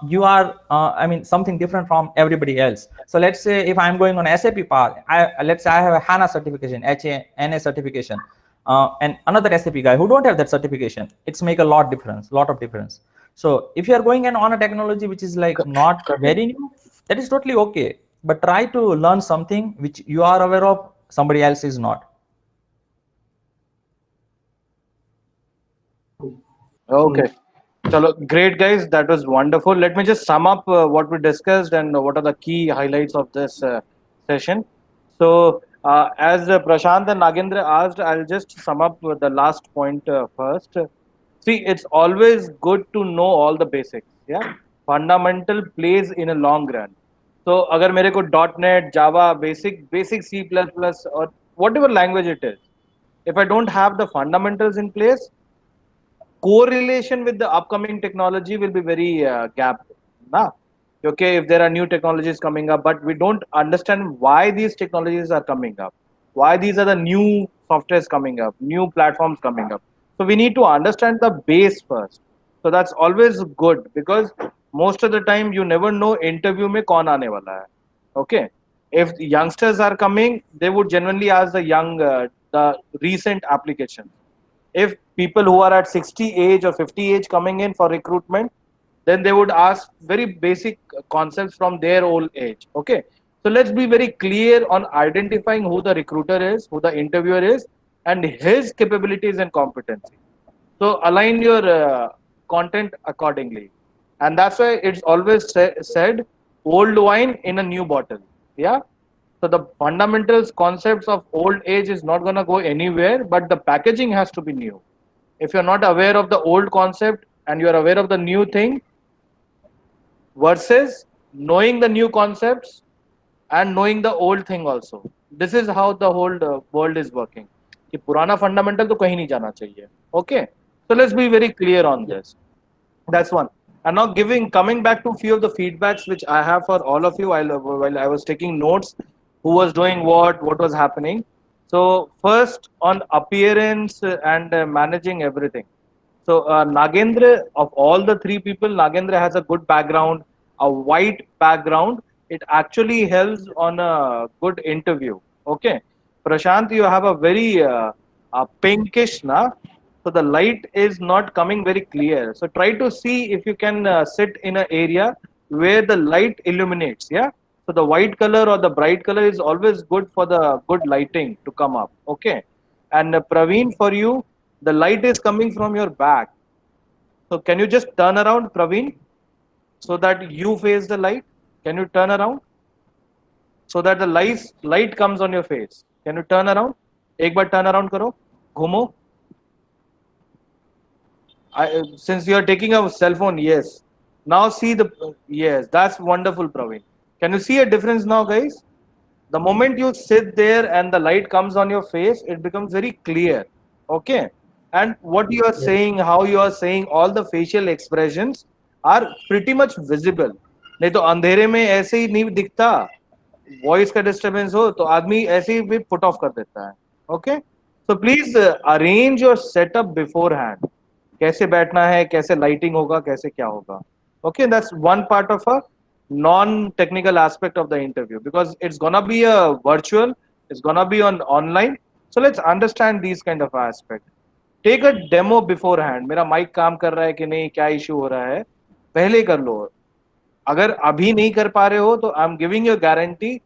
you are I mean something different from everybody else. So let's say if I'm going on SAP path, let's say I have a HANA certification, HANA certification, and another SAP guy who don't have that certification, it's make a lot of difference. So if you are going on a technology which is like not Correct. very new, that is totally okay. But try to learn something which you are aware of, somebody else is not. Okay. Chalo, great, guys. That was wonderful. Let me just sum up what we discussed and what are the key highlights of this session. So, as Prashant and Nagendra asked, I'll just sum up the last point first. See, it's always good to know all the basics. Yeah, fundamental plays in a long run. तो अगर मेरे को .NET, Java, basic C++ or whatever language it is, if I don't have the fundamentals in place, correlation with the upcoming technology will be very gapped. Na? Okay, if there are new technologies coming up, but we don't understand why these technologies are coming up, why these are the new softwares coming up, new platforms coming up. So we need to understand the base first. So that's always good because most of the time you never know interview में कौन आने वाला है. Okay, if youngsters are coming, they would genuinely ask the recent applications. If people who are at 60 age or 50 age coming in for recruitment, then they would ask very basic concepts from their old age. Okay, so let's be very clear on identifying who the recruiter is, who the interviewer is, and his capabilities and competency. So align your content accordingly, and that's why it's always said old wine in a new bottle. Yeah, so the fundamentals concepts of old age is not going to go anywhere, but the packaging has to be new. If you're not aware of the old concept and you're aware of the new thing versus knowing the new concepts and knowing the old thing also, this is how the whole world is working. कि पुराना fundamental तो कहीं नहीं जाना चाहिए. Okay, so let's be very clear on this. That's one. And now coming back to few of the feedbacks which I have for all of you while I was taking notes, who was doing what was happening. So first on appearance and managing everything. So Nagendra, of all the three people, Nagendra has a good background, a white background. It actually helps on a good interview. Okay, Prashant, you have a very pinkish, na? So the light is not coming very clear. So try to see if you can sit in an area where the light illuminates. Yeah. So the white color or the bright color is always good for the good lighting to come up. Okay. And Praveen, for you, the light is coming from your back. So can you just turn around, Praveen, so that you face the light? Can you turn around so that the light comes on your face? Can you turn around? एक बार turn around करो, घूमो. Since you are taking a cell phone, yes. Now see yes, that's wonderful, Praveen. Can you see a difference now, guys? The moment you sit there and the light comes on your face, it becomes very clear. Okay. And what you are saying, how you are saying, all the facial expressions are pretty much visible. नहीं तो अंधेरे में ऐसे ही नहीं दिखता. Voice का disturbance हो तो आदमी ऐसे ही भी पुट ऑफ कर देता है. Okay, so please arrange your setup before hand. कैसे बैठना है, कैसे लाइटिंग होगा, कैसे क्या होगा. Okay, that's one part of a non-technical aspect of the interview because it's gonna be a virtual, it's gonna be on online. So let's understand these kind of aspect. Take a demo beforehand. मेरा mic काम कर रहा है कि नहीं, क्या issue हो रहा है, पहले कर लो. अगर अभी नहीं कर पा रहे हो तो I am giving you guarantee,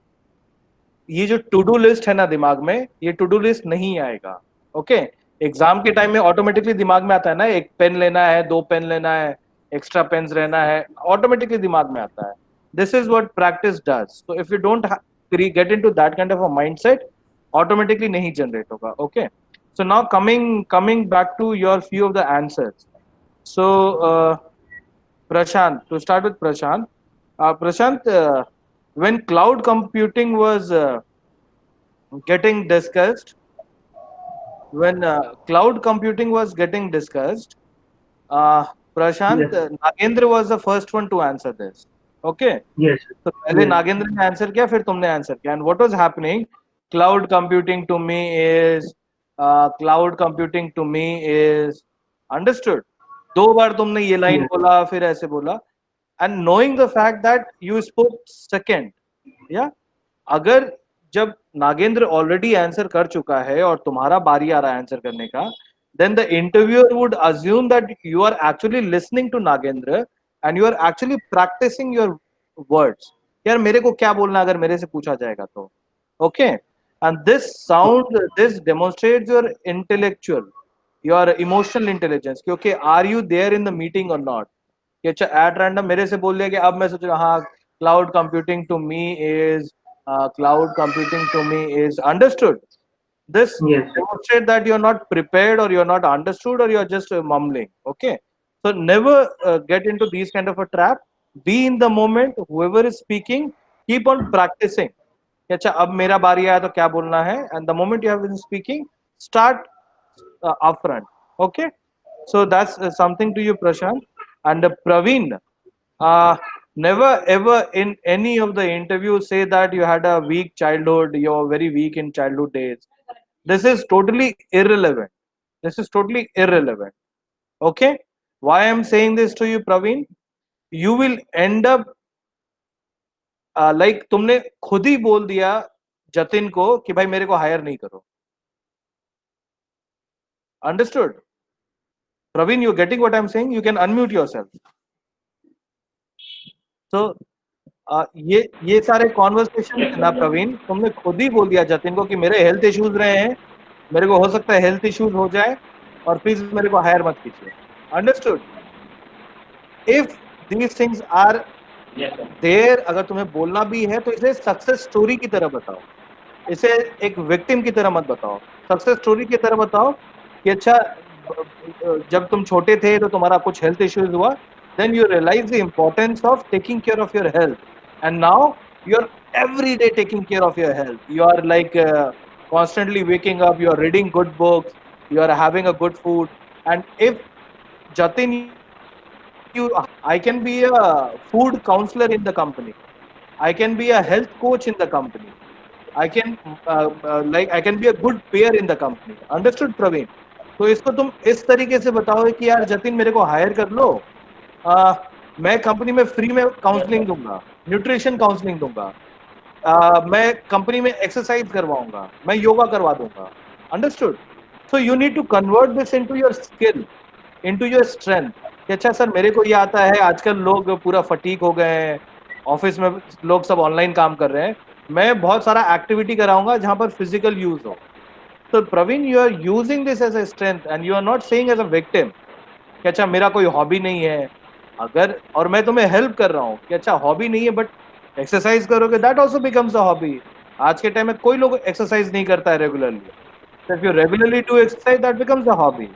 ये जो टू डू लिस्ट है ना दिमाग में, ये टू डू लिस्ट नहीं आएगा. ओके, एग्जाम के टाइम में ऑटोमेटिकली दिमाग में आता है ना, एक पेन लेना है, दो पेन लेना है, एक्स्ट्रा पेन्स रहना है, ऑटोमेटिकली दिमाग में आता है. This is what practice does. So if you don't get into that kind of a mindset, automatically नहीं जनरेट होगा. Okay, so now coming back to your few of the answers. सो Prashant, to start with Prashant. Prashant, when cloud computing was getting discussed, when cloud computing was getting discussed, Prashant, Yes. Nagendra was the first one to answer this. Okay. Yes. So पहले Yes. Nagendra ने answer किया, फिर तुमने answer किया. And what was happening? Cloud computing to me is understood. दो बार तुमने ये line Yes. बोला, फिर ऐसे बोला. And knowing the fact that you spoke second, yeah, अगर जब नागेंद्र ऑलरेडी आंसर कर चुका है और तुम्हारा बारी आ रहा है आंसर करने का, then the interviewer would assume that you are actually listening to Nagendra and you are actually practicing your words. यार मेरे को क्या बोलना अगर मेरे से पूछा जाएगा तो. Okay, and this demonstrates your intellectual, your emotional intelligence. कि okay, are you there in the meeting or not? कि अच्छा एट रैंडम मेरे से बोल दिया कि अब मैं सोच रहा हाँ, cloud computing to me is understood. This Yes. demonstrate that you're not prepared or you're not understood or you're just mumbling. Okay, so never get into these kind of a trap. Be in the moment. Whoever is speaking, keep on practicing कि अच्छा अब मेरा बारी आया तो क्या बोलना है, and the moment you have been speaking, start upfront. Okay, so that's something to you, Prashant. And Praveen, never ever in any of the interviews say that you had a weak childhood, you're very weak in childhood days. This is totally irrelevant. This is totally irrelevant. Okay, why I'm saying this to you, Praveen? You will end up like तुमने खुद ही बोल दिया जतिन को कि भाई मेरे को higher नहीं करो. Understood? Praveen, you're getting what I'm saying? You can unmute yourself. So ये सारे कॉन्वर्सेशन Yes, है sir. ना प्रवीण, तुमने खुद ही बोल दिया जतिन को कि मेरे हेल्थ इश्यूज रहे हैं, मेरे को हो सकता है हेल्थ इश्यूज हो जाए और प्लीज मेरे को हायर मत कीजिए. Understood? If these things are Yes, sir. There, अगर तुम्हें बोलना भी है तो इसे सक्सेस स्टोरी की तरह बताओ, इसे एक विक्टिम की तरह मत बताओ, सक्सेस स्टोरी की तरह बताओ कि अच्छा जब तुम छोटे थे तो तुम्हारा कुछ हेल्थ इश्यूज हुआ, then you realize the importance of taking care of your health, and now you're every day taking care of your health. You are like constantly waking up, you are reading good books, you are having a good food. And if Jatin, you, I can be a food counselor in the company, I can be a health coach in the company, I can like I can be a good peer in the company. Understood, Praveen? तो इसको तुम इस तरीके से बताओ कि यार जतिन मेरे को हायर कर लो, मैं कंपनी में फ्री में काउंसलिंग दूंगा, न्यूट्रिशन काउंसलिंग दूंगा, मैं कंपनी में एक्सरसाइज करवाऊंगा, मैं योगा करवा दूंगा. Understood? So you need to convert this into your skill, into your strength. अच्छा सर मेरे को ये आता है, आजकल लोग पूरा फटीक हो गए हैं, ऑफिस में लोग सब ऑनलाइन काम कर रहे हैं, मैं बहुत सारा एक्टिविटी कराऊंगा जहां पर फिजिकल यूज हो. तो Praveen, you are using this as a strength and you are not saying as a victim कि अच्छा मेरा कोई हॉबी नहीं है. अगर और मैं तुम्हें हेल्प कर रहा हूँ कि अच्छा हॉबी नहीं है बट एक्सरसाइज करोगे, that also becomes a hobby. आज के टाइम में कोई लोग एक्सरसाइज नहीं करता है regularly. So if you regularly do exercise, that becomes a hobby.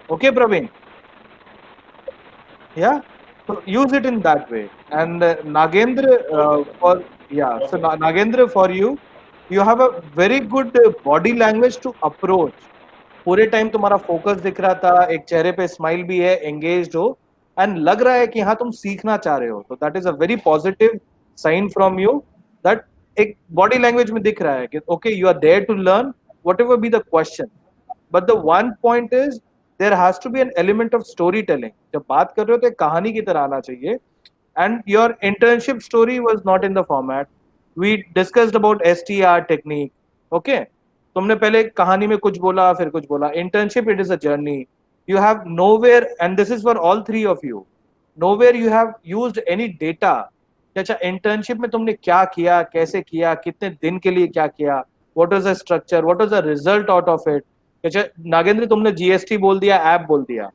Okay, Praveen? Yeah. So use it in that way. And Nagendra, for yeah. So Nagendra, for you, you have a very good body language to approach. पूरे time तुम्हारा focus दिख रहा था, एक चेहरे पे smile भी है, एंगेज्ड हो, एंड लग रहा है कि हाँ तुम सीखना चाह रहे हो. तो that is a very positive sign from you, that एक बॉडी लैंग्वेज में दिख रहा है कि okay you are there to learn whatever be the question. But the one point is there has to be an element of storytelling. जब बात कर रहे हो तो एक कहानी की तरह आना चाहिए. And your internship story was not in the format. We discussed about STR technique. Okay, तुमने पहले कहानी में कुछ बोला फिर कुछ बोला. Internship, it is a journey. You have nowhere, and this is for all three of you, nowhere you have used any data. अच्छा internship में तुमने क्या किया, कैसे किया, कितने दिन के लिए क्या किया, what was the structure, what was the result out of it. अच्छा नागेंद्र तुमने GST बोल दिया, ऐप बोल दिया,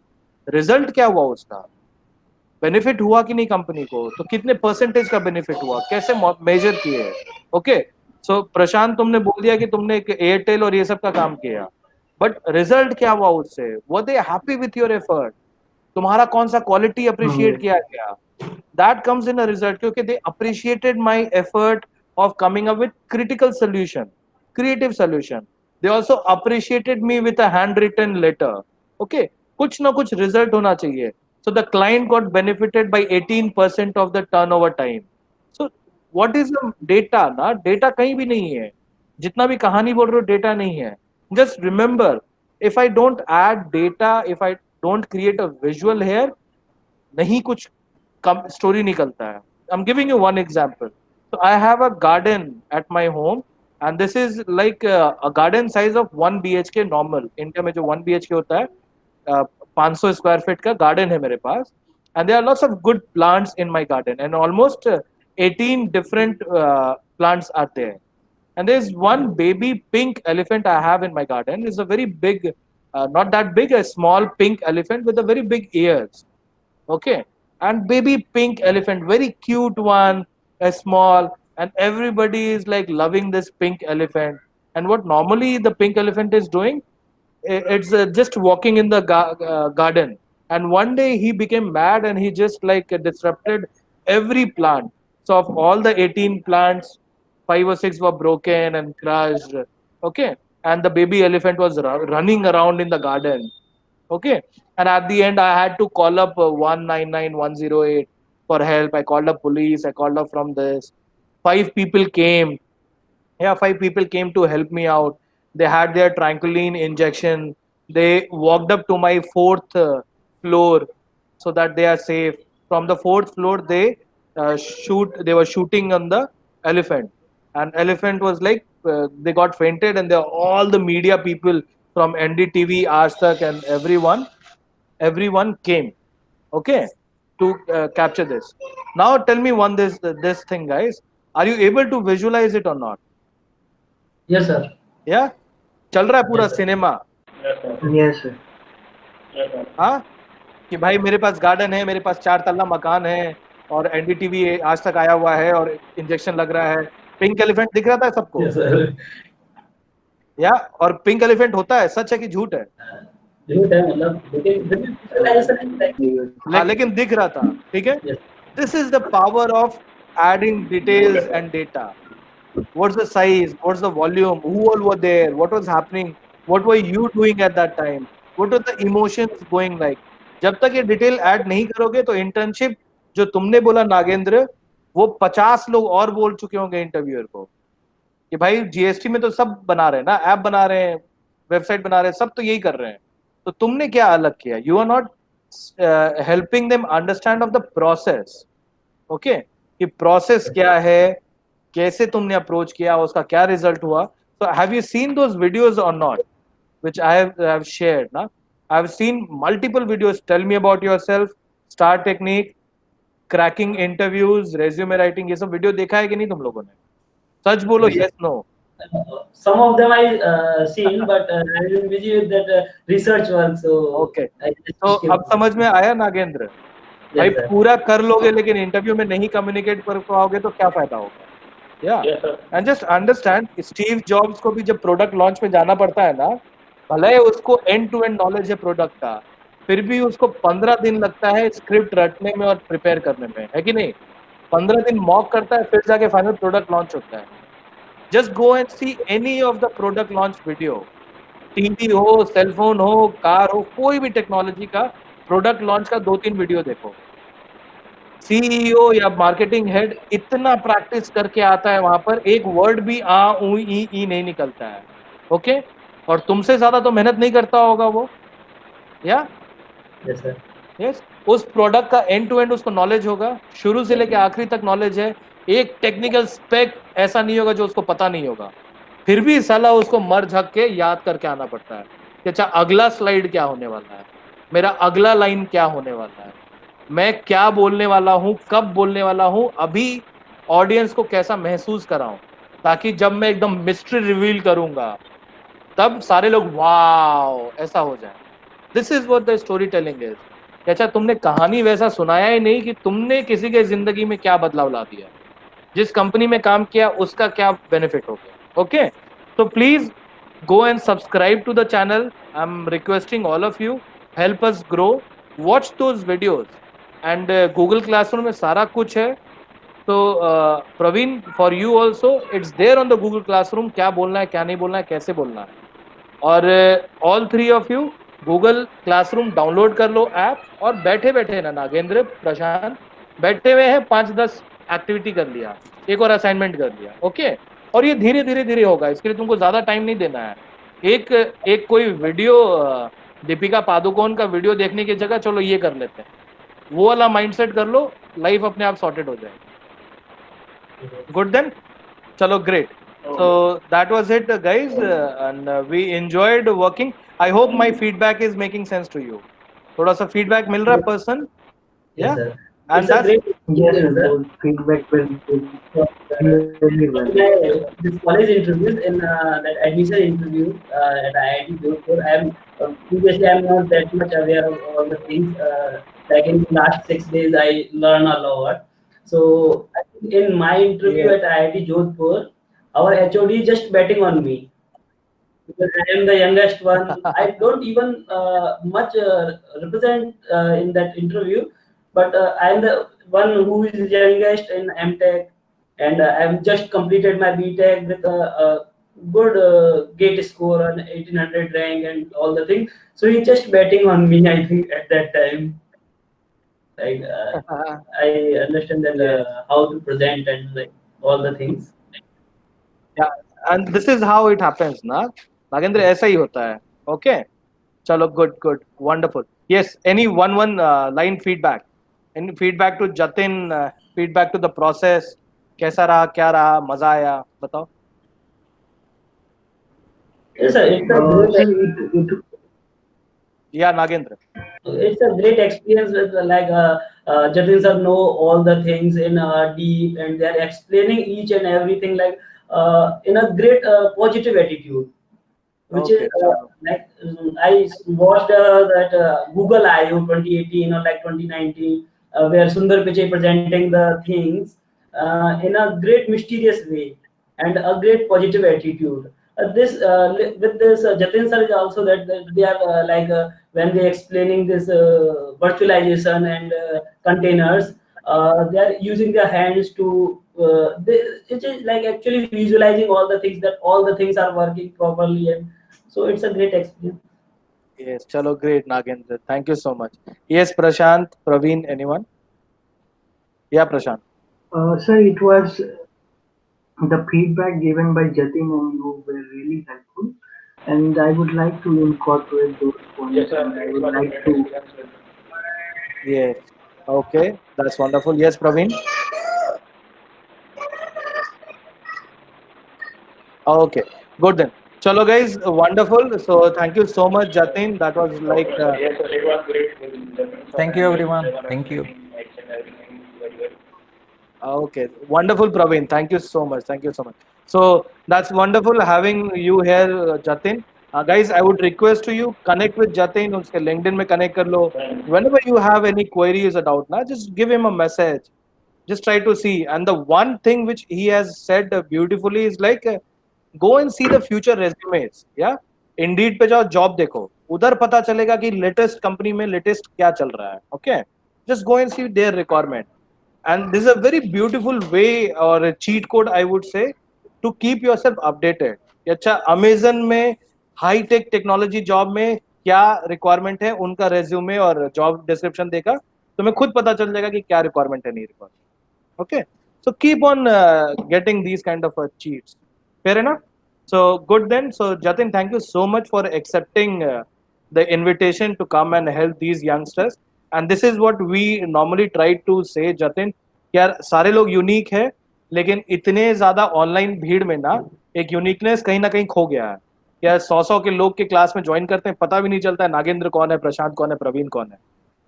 रिजल्ट क्या हुआ उसका, बेनिफिट हुआ कि नहीं कंपनी को, तो कितने परसेंटेज का बेनिफिट हुआ, कैसे मेजर किए. ओके, सो प्रशांत तुमने बोल दिया कि तुमने एक एयरटेल और ये सब का काम किया, बट रिजल्ट क्या हुआ उससे, were they happy with your effort, तुम्हारा कौन सा क्वालिटी अप्रिशिएट Yes. किया गया, that comes in a result, क्योंकि they appreciated my effort of coming up with critical solution, creative solution. They also appreciated me with a hand written letter. Okay, कुछ ना कुछ result होना चाहिए. So the client got benefited by 18% of the turnover time. So what is the data? ना data कहीं भी नहीं है, जितना भी कहानी बोल रहे हो डेटा नहीं है. Just remember, if I don't add data, if I don't create a visual here, नहीं कुछ कम स्टोरी निकलता है. I'm giving you one example. So I have a garden at my home, and this is like a garden size of 1 BHK normal. India में जो 1 BHK होता है, 500 square feet का garden है मेरे पास. And there are lots of good plants in my garden and almost 18 different plants are there. And there's one baby pink elephant I have in my garden. It's a very big, not that big, a small pink elephant with a very big ears. Okay, and baby pink elephant, very cute one, a small, and everybody is like loving this pink elephant. And what normally the pink elephant is doing, it's just walking in the garden. And one day he became mad and he just like disrupted every plant. So of all the 18 plants, 5 or 6 were broken and crushed. Okay, and the baby elephant was running around in the garden. Okay, and at the end I had to call up 199 108 for help. I called up police, I called up from this. 5 people came. Yeah, 5 people came to help me out. They had their trampoline injection. They walked up to my fourth floor so that they are safe. From the fourth floor, they were shooting on the elephant, and elephant was like they got fainted, and all the media people from NDTV, Aaj Tak, and everyone came. Okay, to capture this. Now tell me this thing, guys. Are you able to visualize it or not? Yes, sir. या चल रहा है पूरा Yes, sir. Cinema. Yes, sir. Yes, sir. Yes, sir. हाँ, कि भाई मेरे पास garden है, मेरे पास 4 तल्ला मकान है और एनडीटीवी आज तक आया हुआ है और इंजेक्शन लग रहा है. पिंक एलिफेंट दिख रहा था सबको. Yes, sir. या और पिंक एलिफेंट होता है, सच है कि झूठ है? झूठ है, मतलब लेकिन visualization is हाँ, लेकिन दिख रहा था. ठीक है. yes. This is the power of adding details and data. What's the size? What's the volume? Who all were there? What was happening? What were you doing at that time? What were the emotions going like? जब तक ये detail add नहीं करोगे तो internship जो तुमने बोला नागेंद्र, वो 50 लोग और बोल चुके होंगे इंटरव्यूअर को कि भाई जीएसटी में तो सब बना रहे हैं ना, ऐप बना रहे हैं, वेबसाइट बना रहे हैं, सब तो यही कर रहे हैं. तो तुमने क्या अलग किया? You are not helping them understand of the process. Okay, कि प्रोसेस क्या है, कैसे तुमने अप्रोच किया, उसका क्या रिजल्ट हुआ. So have you seen those videos or not, which I have shared? Na, I have seen multiple videos. Tell me about yourself, star technique, cracking interviews, resume writing. ये सब वीडियो देखा है कि नहीं तुम लोगों ने? सच बोलो, yes no. Some of them I seen, but I've been busy with that research work, so Okay. I just तो skip अब समझ में आया नागेंद्र? भाई Yes, sir. पूरा कर लोगे लेकिन इंटरव्यू में नहीं कम्युनिकेट कर पाओगे तो क्या फायदा होगा? Yeah. Yes, sir. And just understand, Steve jobs को भी जब प्रोडक्ट लॉन्च में जाना पड़ता है ना, भले उसको एंड टू एंड नॉलेज है प्रोडक्ट का, फिर भी उसको 15 दिन लगता है स्क्रिप्ट रटने में और प्रिपेयर करने में, है कि नहीं? 15 दिन मॉक करता है, फिर जाके फाइनल प्रोडक्ट लॉन्च होता है. Just go and see any of the product launch video. TV हो, सेलफोन हो, कार हो, कोई भी टेक्नोलॉजी का प्रोडक्ट लॉन्च का 2-3 वीडियो देखो. सीईओ या मार्केटिंग हेड इतना प्रैक्टिस करके आता है वहां पर, एक वर्ड भी आ ऊ ई नहीं निकलता है. ओके, और तुमसे ज्यादा तो मेहनत नहीं करता होगा वो. या Yes, sir. यस, उस प्रोडक्ट का एंड टू एंड उसको नॉलेज होगा, शुरू से लेकर आखिरी तक नॉलेज है. एक टेक्निकल स्पेक ऐसा नहीं होगा जो उसको पता नहीं होगा. फिर भी साला उसको मर झक के याद करके आना पड़ता है कि अच्छा अगला स्लाइड क्या होने वाला है, मेरा अगला लाइन क्या होने वाला है, मैं क्या बोलने वाला हूँ, कब बोलने वाला हूँ, अभी ऑडियंस को कैसा महसूस कराऊं, ताकि जब मैं एकदम मिस्ट्री रिवील करूंगा तब सारे लोग वाओ ऐसा हो जाए. This is what the story telling is. अच्छा तुमने कहानी वैसा सुनाया ही नहीं कि तुमने किसी के जिंदगी में क्या बदलाव ला दिया, जिस कंपनी में काम किया उसका क्या बेनिफिट हो गया. ओके, तो please go and subscribe to the channel. I'm requesting all of you, help us grow, watch those videos. And Google Classroom में सारा कुछ है. तो Praveen, for you also it's there on the Google classroom, क्या बोलना है, क्या नहीं बोलना है, कैसे बोलना है. और all 3 of you Google classroom download कर लो ऐप, और बैठे बैठे ना नागेंद्र, प्रशांत बैठे हुए हैं, 5-10 एक्टिविटी कर लिया, एक और असाइनमेंट कर लिया. ओके, और ये धीरे धीरे धीरे होगा, इसके लिए तुमको ज्यादा टाइम नहीं देना है. एक कोई वीडियो दीपिका पादुकोण का वीडियो देखने की जगह चलो ये कर लेते हैं, वो वाला माइंडसेट कर लो, लाइफ अपने आप सॉर्टेड हो जाएगी. गुड देन, चलो great. So that was it, guys, and we enjoyed working. I hope my feedback is making sense to you. थोड़ा सा feedback मिल रहा है person? Yes, Yeah, sir. and It's a that's great Yes, experience, sir. sir. The feedback will be really well. This college interviews in that admission interview at IIT Jodhpur, previously I'm not that much aware of all the things. Like in the last 6 days, I learn a lot. So I think in my interview Yeah. at IIT Jodhpur, our HOD is just betting on me because I am the youngest one. I don't even much represent in that interview, but I am the one who is youngest in MTech, and I've just completed my BTech with a good gate score on 1800 rank and all the things. So he's just betting on me, I think, at that time. Like I understand that Yes. how to present and like all the things. Yeah. And this is how it happens, na? Nagendra ऐसा ही होता है. Okay. चलो, good, wonderful. Yes, any one line feedback. Any feedback to Jatin, feedback to the process. कैसा रहा, क्या रहा, मजा आया, बताओ. Yes, sir. Sir, it Yeah, Nagendra. It's a great experience with Jatin sir know all the things in deep, and they're explaining each and everything like in a great positive attitude, which is Okay, चलो. I watched that Google I/O 2018 or like 2019, where Sundar Pichai presenting the things in a great mysterious way and a great positive attitude. With this Jatin sir is also that they are when they explaining this virtualization and containers, they are using their hands to it is like actually visualizing all the things, that all the things are working properly, and so it's a great experience. Yes, chalo, great, Nagendra. Thank you so much. Yes, Prashant, Praveen, anyone? Yeah, Prashant. sir, it was the feedback given by Jatin and you were really helpful, and I would like to incorporate those Yes, points, sir. and I It would was a like great to. experience with Yes. Okay, that's wonderful. Yes, Praveen. Okay, good then. Chalo, guys, wonderful. So, thank you so much, Jatin. That was like, okay, sir. Yes, sir. It was great with Jatin sir, Thank you, and everyone. they were Thank you. explaining each and everything very well. okay, wonderful, Praveen. Thank you so much. Thank you so much. So, that's wonderful having you here, Jatin. Guys, I would request to you connect with Jatin. उसके LinkedIn में connect कर लो. Thank you. Whenever you have any queries or doubt, na, just give him a message. Just try to see. And the one thing which he has said beautifully is like, go and see the future resumes. Yeah, Indeed पे जाओ, job देखो, उधर पता चलेगा कि latest company में latest क्या चल रहा है. Okay, just go and see their requirement. And this is a very beautiful way or a cheat code, I would say, to keep yourself updated. कि अच्छा, अमेजन में हाई टेक टेक्नोलॉजी जॉब में क्या requirement है, उनका resume और job description देखा, तुम्हें खुद पता चल जाएगा कि क्या रिक्वायरमेंट है, नहीं requirement. Okay, so keep on getting these kind of cheats. Fair enough. So good then. So Jatin, thank you so much for accepting the invitation to come and help these youngsters. And this is what we normally try to say, Jatin, कि यार सारे लोग unique है, लेकिन इतने ज्यादा online भीड़ में ना एक यूनिकनेस कहीं ना कहीं खो गया है. यार 100 के लोग के क्लास में ज्वाइन करते हैं, पता भी नहीं चलता है नागेंद्र कौन है, प्रशांत कौन है, प्रवीण कौन है.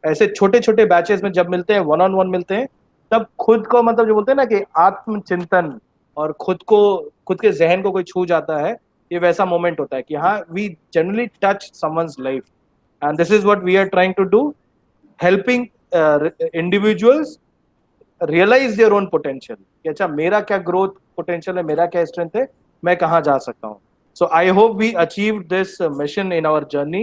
ऐसे छोटे छोटे बैचेस में जब मिलते हैं, वन ऑन वन मिलते हैं, तब खुद को मतलब जो बोलते हैं ना कि आत्मचिंतन और खुद के जहन को कोई छू जाता है, ये वैसा मोमेंट होता है कि हाँ, we generally touch someone's life. And this is what we are trying to do, helping individuals realise their own potential कि अच्छा, मेरा क्या ग्रोथ पोटेंशियल है, मेरा क्या स्ट्रेंथ है, मैं कहाँ जा सकता हूँ. So I hope we achieve this mission in our journey.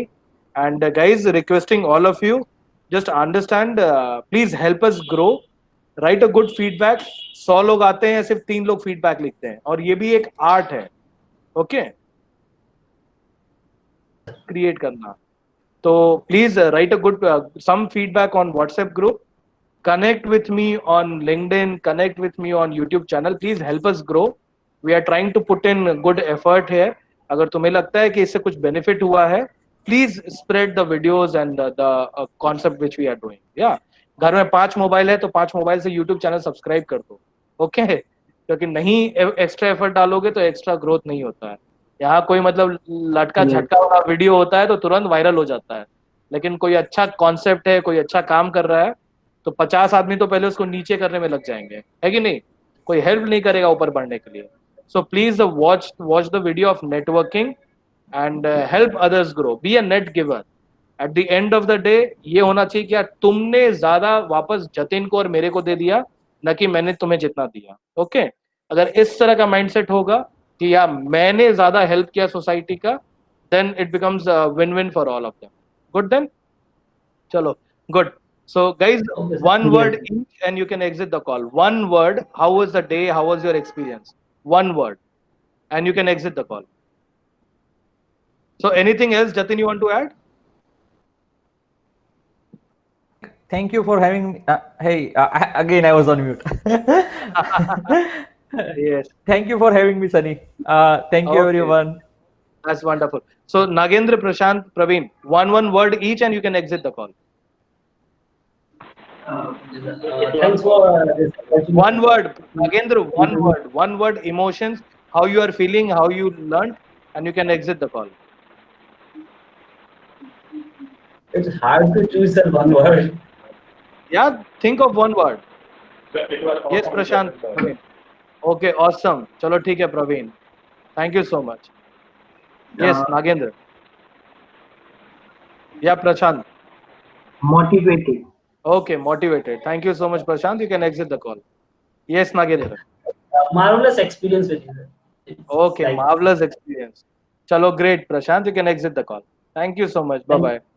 And guys, requesting all of you, just understand, please help us grow. Write a good feedback. 100 लोग आते हैं, सिर्फ 3 लोग फीडबैक लिखते हैं, और ये भी एक आर्ट है. ओके, क्रिएट करना. तो please write a good some feedback on WhatsApp group, connect with me on LinkedIn, connect with me on YouTube channel. Please help us grow. We are trying to put in good effort here. अगर तुम्हें लगता है कि इससे कुछ benefit हुआ है, please spread the videos and the concept which we are doing. या घर में 5 मोबाइल है तो 5 मोबाइल से यूट्यूब चैनल सब्सक्राइब कर दो. ओके, क्योंकि नहीं एक्स्ट्रा एफर्ट डालोगे तो एक्स्ट्रा ग्रोथ नहीं होता है. यहाँ कोई मतलब लटका Yes. झटका वाला वीडियो होता है तो तुरंत वायरल हो जाता है, लेकिन कोई अच्छा कॉन्सेप्ट है, कोई अच्छा काम कर रहा है, तो 50 आदमी तो पहले उसको नीचे करने में लग जाएंगे, है कि नहीं. कोई हेल्प नहीं करेगा ऊपर बढ़ने के लिए. So please watch the video of networking and help others grow. Be a net giver. At the end of the day ये होना चाहिए कि यार तुमने ज्यादा वापस जतिन को और मेरे को दे दिया, न कि मैंने तुम्हें जितना दिया. ओके, अगर इस तरह का माइंडसेट होगा कि यार मैंने ज्यादा हेल्प किया सोसाइटी का, then it becomes win win for all of them. Good then. चलो, good. So guys, Okay, sir. one word each and you can exit the call. One word. How was the day? How was your experience? One word, and you can exit the call. So anything else, Jatin, you want to add? Thank you for having me. Hey, again, I was on mute. Yes. Thank you for having me, Sunny. Thank you, Okay. everyone. That's wonderful. So Nagendra, Prashant, Praveen, one word each, and you can exit the call. Thanks for this opportunity. One word, Nagendra, one word, emotions, how you are feeling, how you learned, and you can exit the call. It's hard to choose that one word. Yeah, think of one word. Sir, it was Yes, awesome Prashant, discussion, sir. Praveen. Okay, awesome. Chalo, theek hai, Praveen. Thank you so much. Yes, Nagendra. Yeah, Prashant. Motivated. Okay, motivated. Thank you so much, Prashant. You can exit the call. Yes, Nagendra. Marvelous experience with you, sir. It's Okay, like, marvelous experience. Chalo, great, Prashant. You can exit the call. Thank you so much. Bye thank bye.